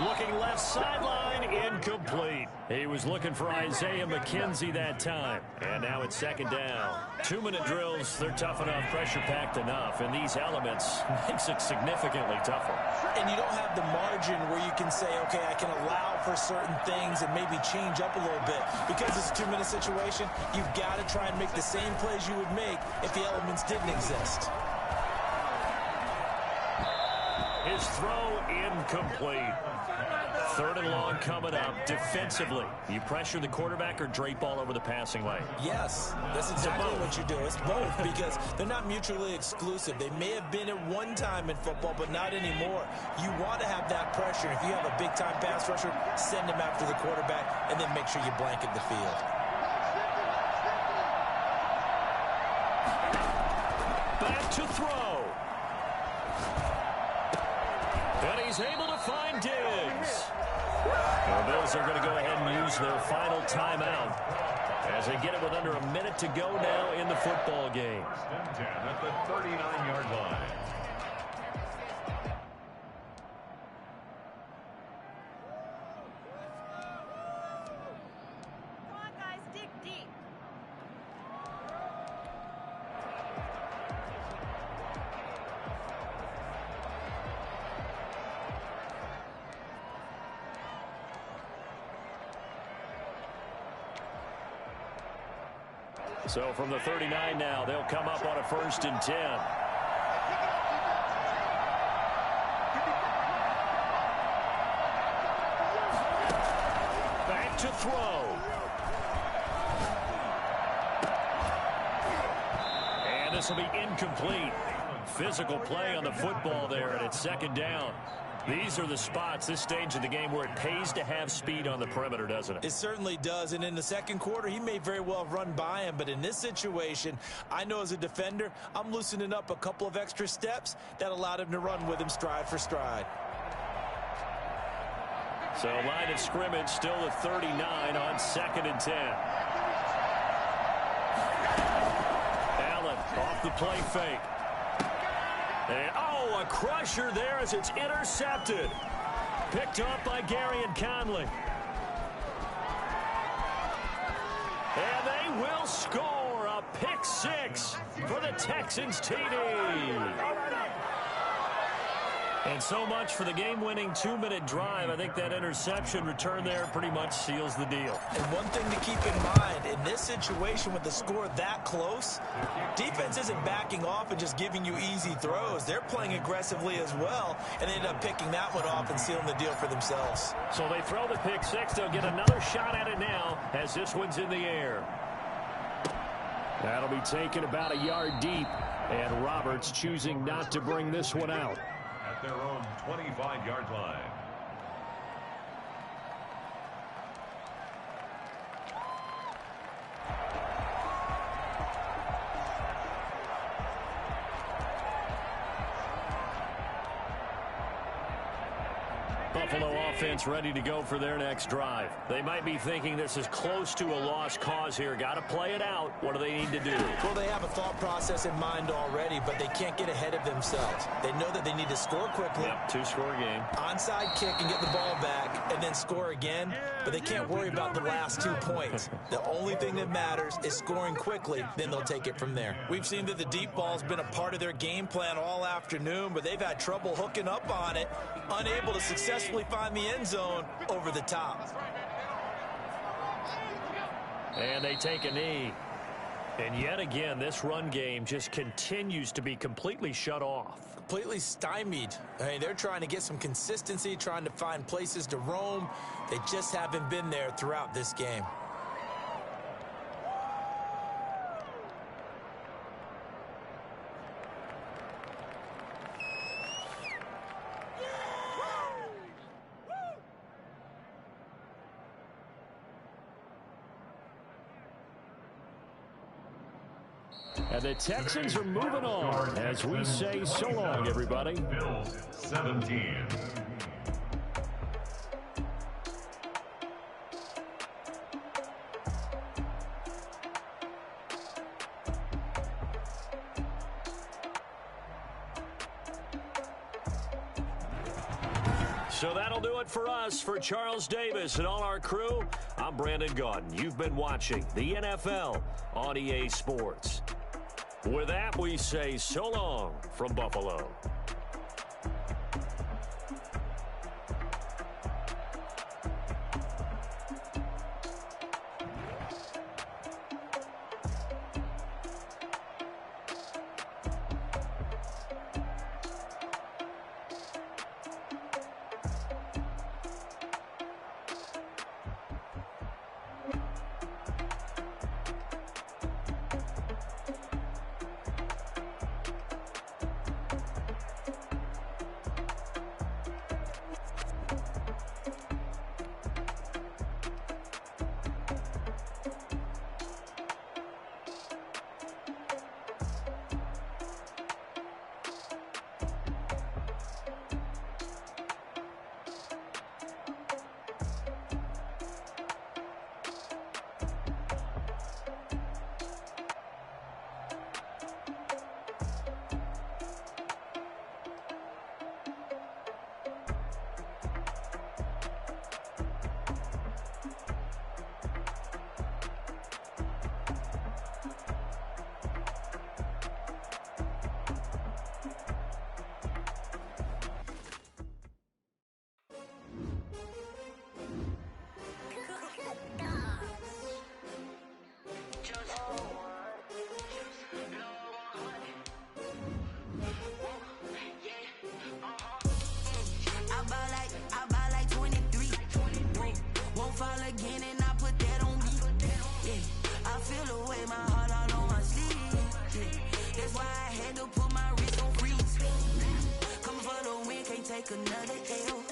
A: Looking left sideline, incomplete. He was looking for Isaiah McKenzie that time. And now it's second down. 2-minute drills, they're tough enough, pressure-packed enough. And these elements makes it significantly tougher.
B: And you don't have the margin where you can say, okay, I can allow for certain things and maybe change up a little bit. Because it's a 2-minute situation, you've got to try and make the same plays you would make if the elements didn't exist.
A: His throw incomplete. Third and long coming up. Defensively, you pressure the quarterback or drape all over the passing lane?
B: Yes, that's exactly what you do. It's both because they're not mutually exclusive. They may have been at one time in football, but not anymore. You want to have that pressure. If you have a big-time pass rusher, send him after the quarterback, and then make sure you blanket the field.
A: Back to throw. And he's able to find Diggs. The Bills are going to go ahead and use their final timeout as they get it with under a minute to go now in the football game.
C: 10 at the 39-yard line.
E: Come on, guys, dig deep.
A: So from the 39 now, they'll come up on a 1st and 10. Back to throw. And this will be incomplete. Physical play on the football there, and it's second down. These are the spots, this stage of the game, where it pays to have speed on the perimeter, doesn't it?
B: It certainly does, and in the second quarter, he may very well run by him, but in this situation, I know as a defender, I'm loosening up a couple of extra steps that allowed him to run with him stride for stride.
A: So line of scrimmage still at 39 on 2nd and 10. Allen off the play fake. And, oh, a crusher there as it's intercepted. Picked up by Gary and Conley. And they will score a pick six for the Texans TD. And so much for the game-winning 2-minute drive. I think that interception return there pretty much seals the deal.
B: And one thing to keep in mind, in this situation with the score that close, defense isn't backing off and just giving you easy throws. They're playing aggressively as well, and they end up picking that one off and sealing the deal for themselves.
A: So they throw the pick six. They'll get another shot at it now as this one's in the air. That'll be taken about a yard deep, and Roberts choosing not to bring this one out.
C: At their own 25-yard line.
A: Buffalo offense ready to go for their next drive. They might be thinking this is close to a lost cause here. Got to play it out. What do they need to do?
B: Well, they have a thought process in mind already, but they can't get ahead of themselves. They know that they need to score quickly.
A: Yep, two-score game.
B: Onside kick and get the ball back and then score again, but they can't worry about the last 2 points. The only thing that matters is scoring quickly, then they'll take it from there. We've seen that the deep ball's been a part of their game plan all afternoon, but they've had trouble hooking up on it, unable to successfully find the end zone over the top.
A: And they take a knee. And yet again, this run game just continues to be completely shut off.
B: Completely stymied. I mean, they're trying to get some consistency, trying to find places to roam. They just haven't been there throughout this game.
A: And the Texans are moving on as we say so long, everybody.
C: Bills 17.
A: So that'll do it for us. For Charles Davis and all our crew, I'm Brandon Gaudin. You've been watching the NFL on EA Sports. With that, we say so long from Buffalo.
F: Again, and I put that on me. Yeah, I feel the way, my heart all on my sleeve. Yeah, that's why I had to put my wrist on freeze. Coming for the win, can't take another L.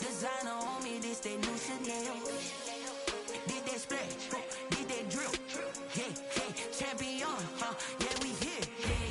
F: Designer on me, this that new Chanel. Did that splash, did that drill. Yeah, champion, yeah, we here.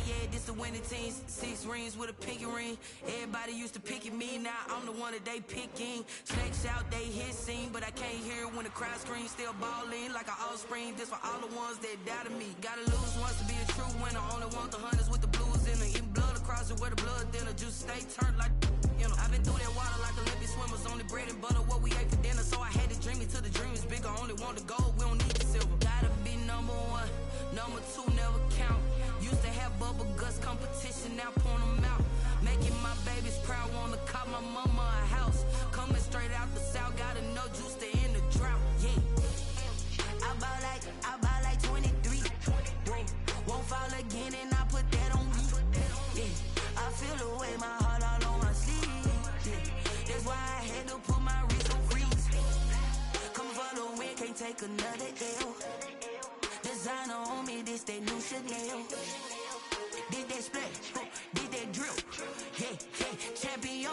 F: Yeah, this the winning team. 6 rings with a pinky ring. Everybody used to pick at me, now I'm the one that they picking. Snakes out, they hit scene, but I can't hear it when the crowd screams. Still balling like an offspring. This for all the ones that doubted me. Gotta lose once to be a true winner. Only want the hunters with the blues in it. Eating blood across it where the blood thinner. Juice stay turned like, you know. I've been through that water like Olympic swimmers. Only bread and butter, what we ate for dinner. So I had to dream it till the dream is bigger. Only want the gold, we don't need the silver. Gotta be number 1, number 2 never count. Used to have bubble guts competition, now point them out. Making my babies proud, wanna call my mama a house. Coming straight out the south, gotta know juice to end the drought. Yeah, I bought like 23. Won't fall again, and I put that on me. Yeah, I feel the way, my heart all on my sleeve. Yeah, that's why I had to put my wrist on freeze. Come for the win, can't take another L. Designer on me, this that new Chanel. Did that splash, did that drill. Yeah, champion,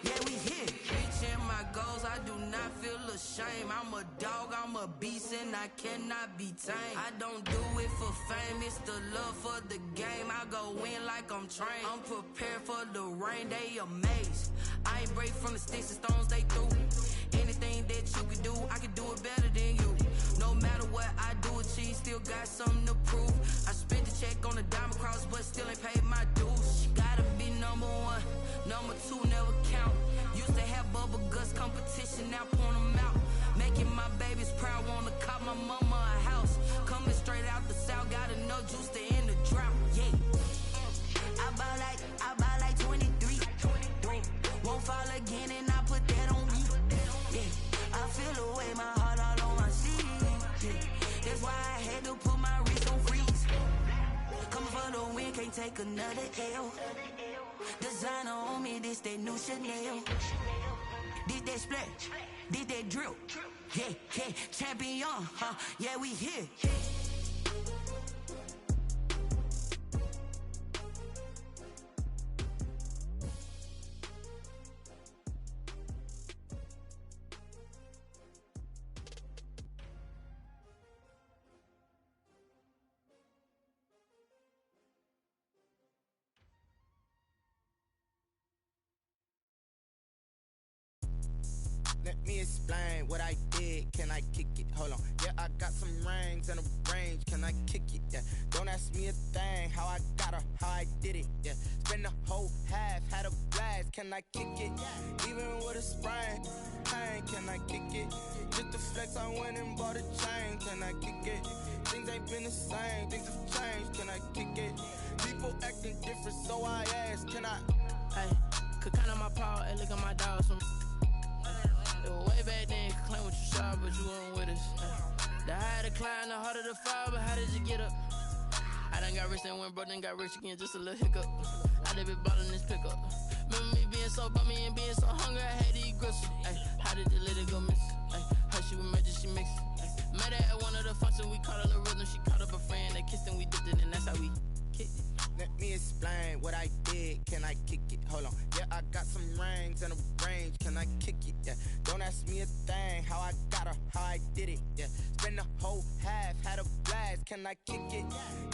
F: yeah, we here. Reaching my goals, I do not feel ashamed. I'm a dog, I'm a beast, and I cannot be tamed. I don't do it for fame, it's the love for the game. I go in like I'm trained. I'm prepared for the rain, they amazed. I ain't break from the sticks and stones they threw. Anything that you can do, I can do it better than you. No matter what I do, achieve, still got something to prove. I spent the check on the diamond cross, but still ain't paid my dues. Gotta be number 1, number 2 never count. Used to have bubble guts competition, now point them out. Making my babies proud, wanna call my mama a house. Coming straight out the south, gotta know juice to end the drought. Yeah, I bought like 23. Won't fall again, and I put that on me. Yeah, I feel the way, my heart all on my sleeve. Yeah, that's why I had to put my wrist can't take another L. Designer on me, this that new Chanel. This that splash, this that drip. Yeah, yeah, champion, huh? Yeah, we here.
G: Let me explain what I did. Can I kick it? Hold on. Yeah, I got some rings and a range. Can I kick it? Yeah. Don't ask me a thing. How I got her, how I did it. Yeah. Spend the whole half, had a blast. Can I kick it? Even with a sprain, pain. Can I kick it? Just to flex, I went and bought a chain. Can I kick it? Things ain't been the same. Things have changed. Can I kick it? People acting different, so I ask. Can I?
H: Hey, could count on my power. Hey, look at my dogs. Way back then, could claim what you saw, but you weren't with us. The higher the climb, the harder the fall, but how did you get up? I done got rich and went broke, then got rich again, just a little hiccup. I done been ballin' this pickup. Remember me being so bummy and being so hungry, I had to eat gristle. Ay, how did you let it go miss? Ay, how she was magic, she mixed. Met her at one of the functions, we caught a little rhythm, she caught up a friend, they kissed and we dipped it, and that's how we kicked it.
G: Let me explain what I did. Can I kick it? Hold on. Yeah, I got some rings and a range. Can I kick it? Yeah. Don't ask me a thing. How I got her, how I did it. Yeah. Spend the whole half, had a blast. Can I kick it?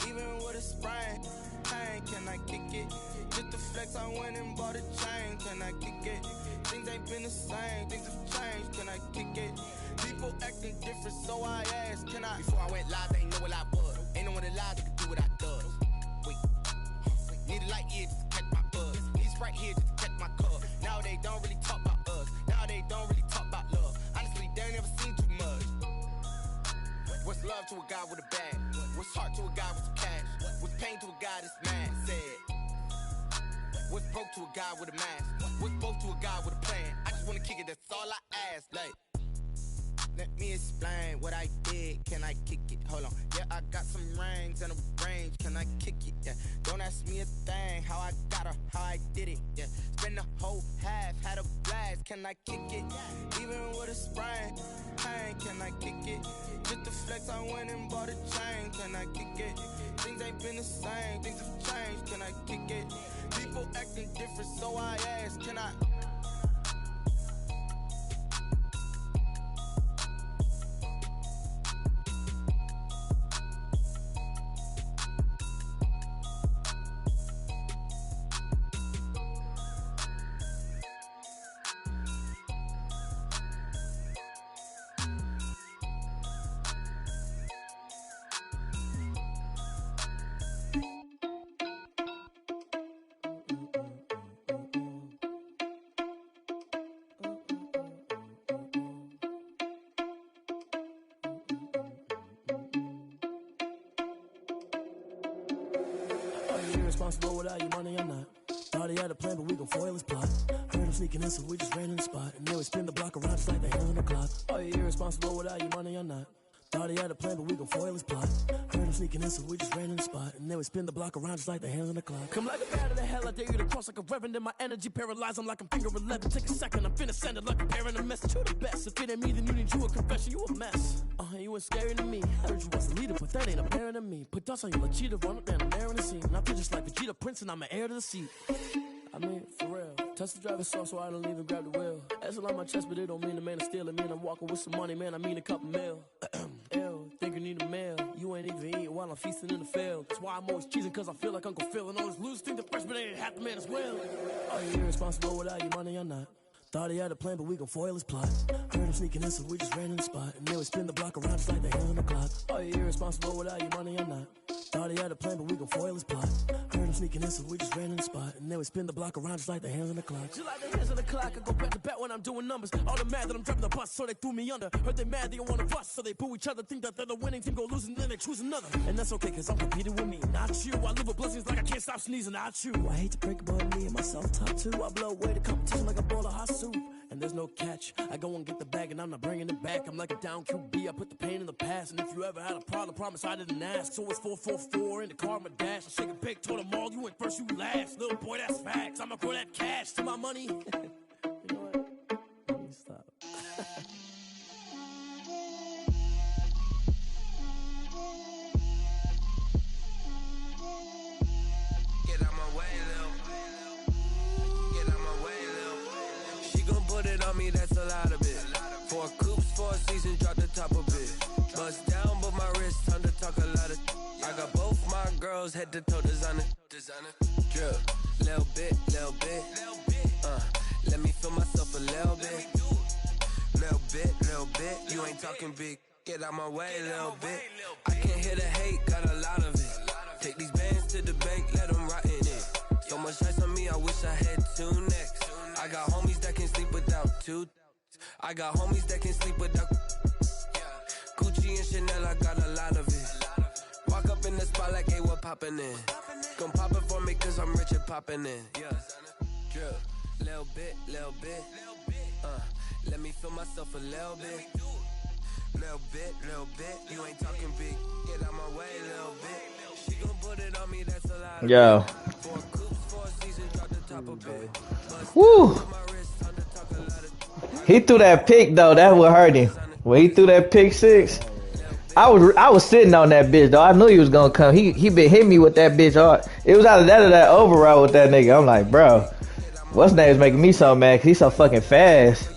G: Even with a sprain, pain. Can I kick it? Just to flex, I went and bought a chain. Can I kick it? Things ain't been the same. Things have changed. Can I kick it? People acting different, so I asked. Can I? Before I went live, they ain't know what I was. Ain't no one alive that could do what I does. Wait. Need a light here just to catch my buzz. Need Sprite here just to catch my cup. Now they don't really talk about us. Now they don't really talk about love. Honestly, they ain't never seen too much. What's love to a guy with a bag? What's heart to a guy with some cash? What's pain to a guy that's mad? Said. What's broke to a guy with a mask? What's broke to a guy with a plan? I just wanna kick it, that's all I ask. Like, let me explain what I did. Can I kick it? Hold on. Yeah, I got some rings and a range. Can I kick it? Yeah. Don't ask me a thing. How I got her, how I did it. Yeah. Spend the whole half, had a blast. Can I kick it? Even with a sprain, pain. Can I kick it? Just to flex, I went and bought a chain. Can I kick it? Things ain't been the same. Things have changed. Can I kick it? People acting different, so I ask. Can I?
H: Irresponsible without your money, I'm not. Thought he had a plan, but we gon' foil his plot. Heard him sneaking in, so we just ran in the spot. And then we spin the block around just like the hands on the clock. Oh, you irresponsible without your money, I'm not. Thought he had a plan, but we gon' foil his plot. Heard him sneaking in, so we just ran in the spot. And then we spin the block around just like the hands on the clock. Come like a bat of the hell, I dare you to cross like a reverend. And my energy paralyzed, I'm like I'm finger 11. Take a second, I'm finna send it like a parent a message. You the best, if it ain't me, then you need you a confession. You a mess, you ain't scary to me. Heard you was a leader, but that ain't apparent to me. Put dust on you like cheetah, run up and I'm there in the scene. And I feel just like Vegeta Prince and I'm an heir to the seat. I mean, for real. Touch the driver's soft so I don't even grab the wheel. That's on my chest, but it don't mean the man is stealing. Man, I'm walking with some money, man, I mean a couple mil. Ew, think you need a meal. You ain't even eating while I'm feasting in the field. That's why I'm always cheesing, cause I feel like Uncle Phil. And all those losers think the freshman ain't half the man as well. Are you irresponsible without your money or not? Thought he had a plan, but we gon' foil his plot. Heard him sneaking in, so we just ran in the spot. And then we spin the block around just like the hands on the clock. Are you irresponsible without your money or not? Thought he had a plan, but we gon' foil his plot. Heard him sneaking in, so we just ran in the spot. And then we spin the block around just like the hands on the clock. Just like the hands on the clock, I go back to back when I'm doing numbers. All the mad that I'm driving the bus, so they threw me under. Heard they mad, they don't wanna bust, so they boo each other. Think that they're the winning team, go losing, then they choose another. And that's okay, cause I'm competing with me, not you. I live with blessings like I can't stop sneezing, not you. I hate to break it, but me and myself top two. I blow away the competition like a bowl of hot soup. And there's no catch. I go and get the bag and I'm not bringing it back. I'm like a down QB, I put the pain in the past. And if you ever had a problem, promise I didn't ask. So it's 444 in the car, my dash. I shake a big, told him the mall, you went first, you last. Little boy, that's facts. I'ma grow that cash to my money. You know what? Let me stop.
F: Get out my way, Lil. Get out my way, Lil. She gon' put it on me, that's a lot of it. 4 coops, 4 seasons, drop the top a bit. Bust down, but my wrist, time to talk a lot of. I got both my girls head to toe designer. Drip, little bit. Let me feel myself a little bit. Little bit. You ain't talking big. Get out my way, little bit. I can't hear the hate, got a lot of it. Take these bands to the bank, let them rot in it. So much ice on me, I wish I had 2 necks. I got homies that can sleep without 2. I got homies that can sleep without Gucci and Chanel, I got a lot of it. Walk up in the spot like, hey, what poppin' in? Gon' pop it for me cause I'm rich and poppin' in. Drip, little bit. Let me feel myself a little bit. Little bit. You ain't talking big. Get out my way, little bit. She gon' put it on me, that's a lot.
I: Yo.
F: 4 coops, 4 seasons, drop the top a bit.
I: Woo! He threw that pick though. That's what hurt him. When he threw that pick 6, I was sitting on that bitch though. I knew he was gonna come. He been hitting me with that bitch hard. It was either that or that override with that nigga. I'm like, bro, what's name is making me so mad? Cause he's so fucking fast.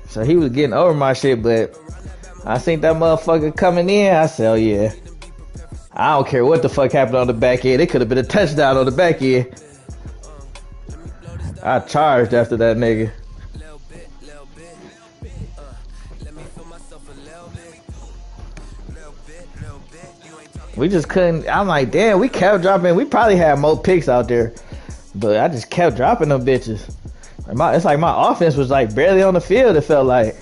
I: So he was getting over my shit, but I seen that motherfucker coming in. I said, oh yeah. I don't care what the fuck happened on the back end. It could have been a touchdown on the back end. I charged after that nigga. We just couldn't. I'm like, damn, we kept dropping. We probably had more picks out there, but I just kept dropping them bitches. It's like my offense was like barely on the field, it felt like.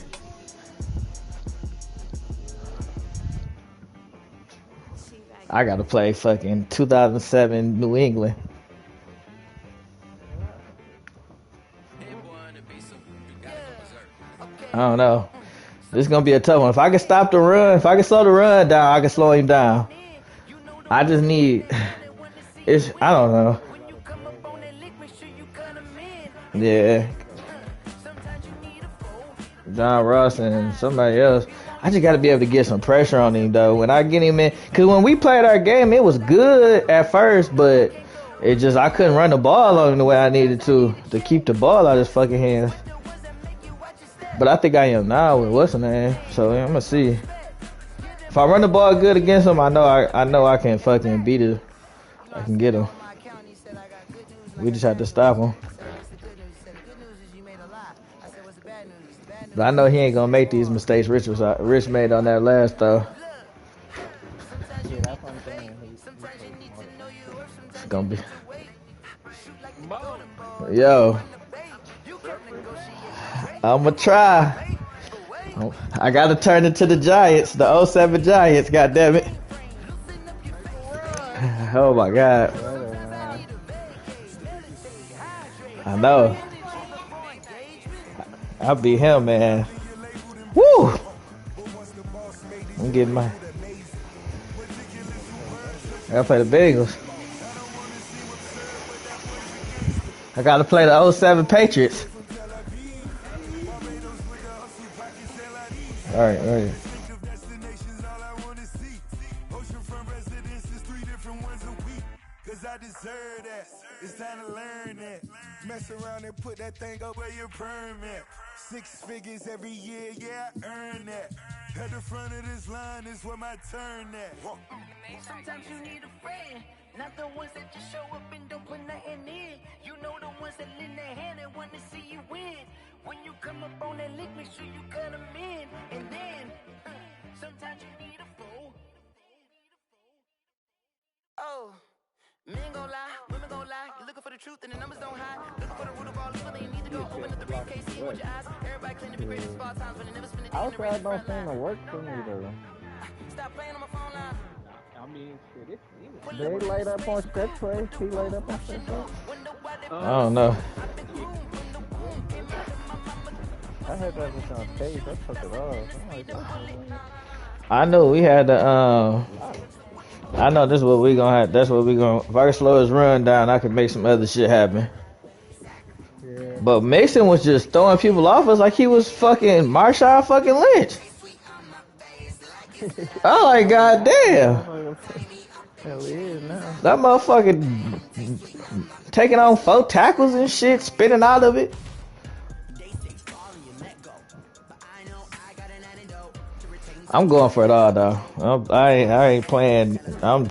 I: I gotta play fucking 2007 New England. I don't know. This is gonna be a tough one. If I can stop the run, if I can slow the run down, I can slow him down. I just need. I don't know. Yeah. John Ross and somebody else. I just got to be able to get some pressure on him, though. When I get him in. Because when we played our game, it was good at first, but I couldn't run the ball on him the way I needed to keep the ball out of his fucking hands. But I think I am now with what's the name. So I'm going to see. If I run the ball good against him, I know I can fucking beat it. I can get him. We just have to stop him. But I know he ain't gonna make these mistakes Rich made on that last throw. It's gonna be. Yo. I'ma try. I gotta turn it to the Giants, the 07 Giants, goddammit. Oh my god. I know. I'll be him, man. Woo! I'm getting my. I gotta play the Bengals. I gotta play the 07 Patriots. All right.
J: It's time to learn that. Mess around and put that thing up where your permit. 6 figures every year, yeah, I earn that. At the front of this line is where my turn at.
F: Sometimes you need a friend, not the ones that just show up and don't put nothing in. You know the ones that lend their hand and want to see you win. When you come up on that lick, make sure you cut them in. And then, sometimes you need a fool. Oh. Men gon' lie, women gon' lie. You're looking for the truth and the numbers don't hide. Looking for the root of all evil, then you need to go open up the briefcase, see with your eyes. Everybody claim to be great at small times, but they never spend a day in the race.
I: Outside don't seem to work for me though.
F: Stop playing on my phone line.
K: I mean, shit,
I: They laid up on stretch plays. He laid up on stretch plays. I don't know. I heard that was on tape. I took it off. I know we had the I know this is what we gonna have. That's what we gonna. If I can slow his run down, I can make some other shit happen.
K: Yeah.
I: But Mason was just throwing people off us like he was fucking Marshawn fucking Lynch. I'm like, goddamn.
K: Hell, he is now.
I: That motherfucker taking on 4 tackles and shit, spinning out of it. I'm going for it all though. I ain't playing. I'm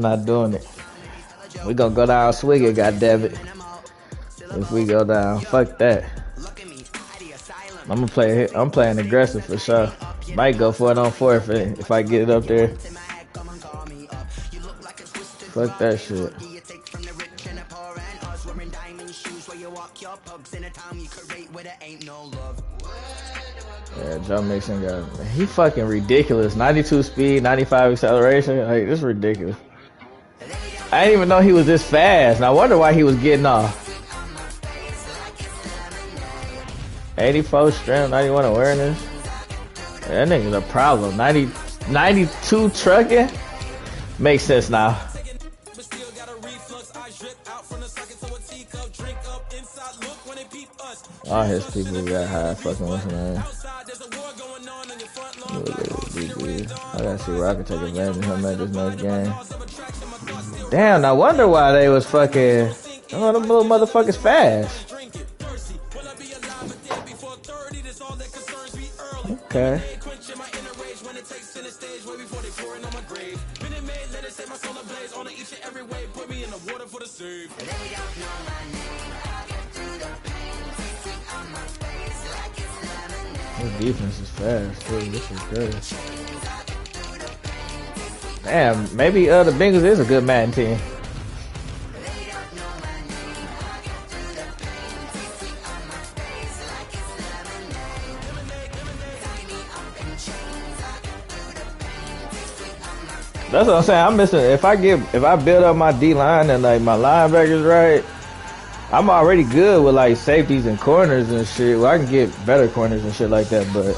I: not doing it. We gonna go down swing it, goddammit. If we go down, fuck that. I'm playing aggressive for sure. Might go for it on 4th if I get it up there. Fuck that shit. Yeah, Joe Mixon he fucking ridiculous. 92 speed, 95 acceleration. Like, this is ridiculous. I didn't even know he was this fast. And I wonder why he was getting off. 84 strength, 91 awareness. That nigga's a problem. 92 trucking? Makes sense now. All his people got high fucking what's his name. I gotta see where I can take advantage of him at this next game. Damn, I wonder why they was fucking. Oh, them little motherfuckers fast. Okay. This defense is fast too. This is good. Damn, maybe the Bengals is a good Madden team. That's what I'm saying. I'm missing. If I build up my D line and like my linebackers right, I'm already good with like safeties and corners and shit. Well, I can get better corners and shit like that, but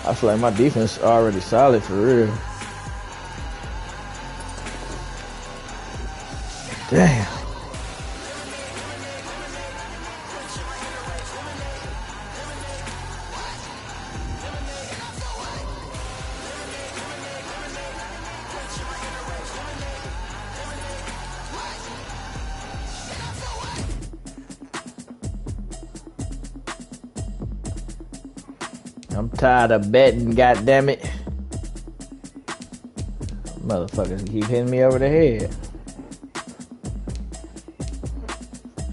I: I feel like my defense is already solid for real. Damn. I'm tired of betting, goddammit. Motherfuckers keep hitting me over the head.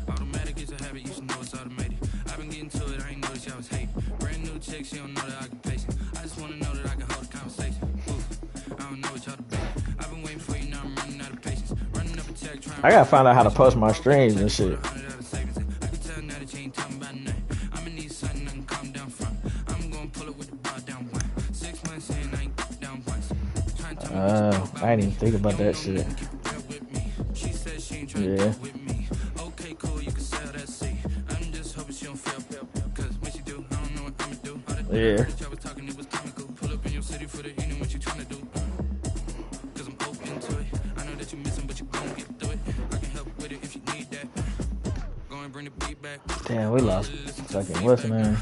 I: Automatic is a habit, you should know it's automated. I've been getting to it, I ain't noticed y'all was hating. Brand new chick, she don't know the occupation. I just wanna know that I can hold a conversation. Oof, I don't know what y'all debating. I've been waiting for you, now I'm running out of patience. Running up a check, trying. I gotta find out how to post my streams and shit. I didn't even think about that shit. Yeah. Yeah. Damn, we lost fucking what's the name?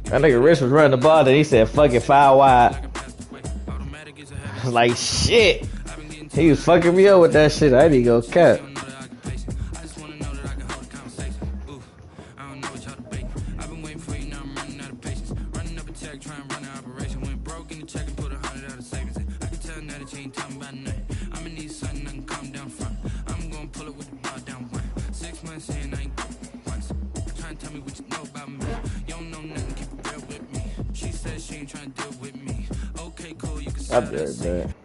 I: That nigga Rich was running the ball, then he said, fuck it, 5 wide. I was like, shit. He was fucking me up with that shit. I need to go cat. I'll be right back.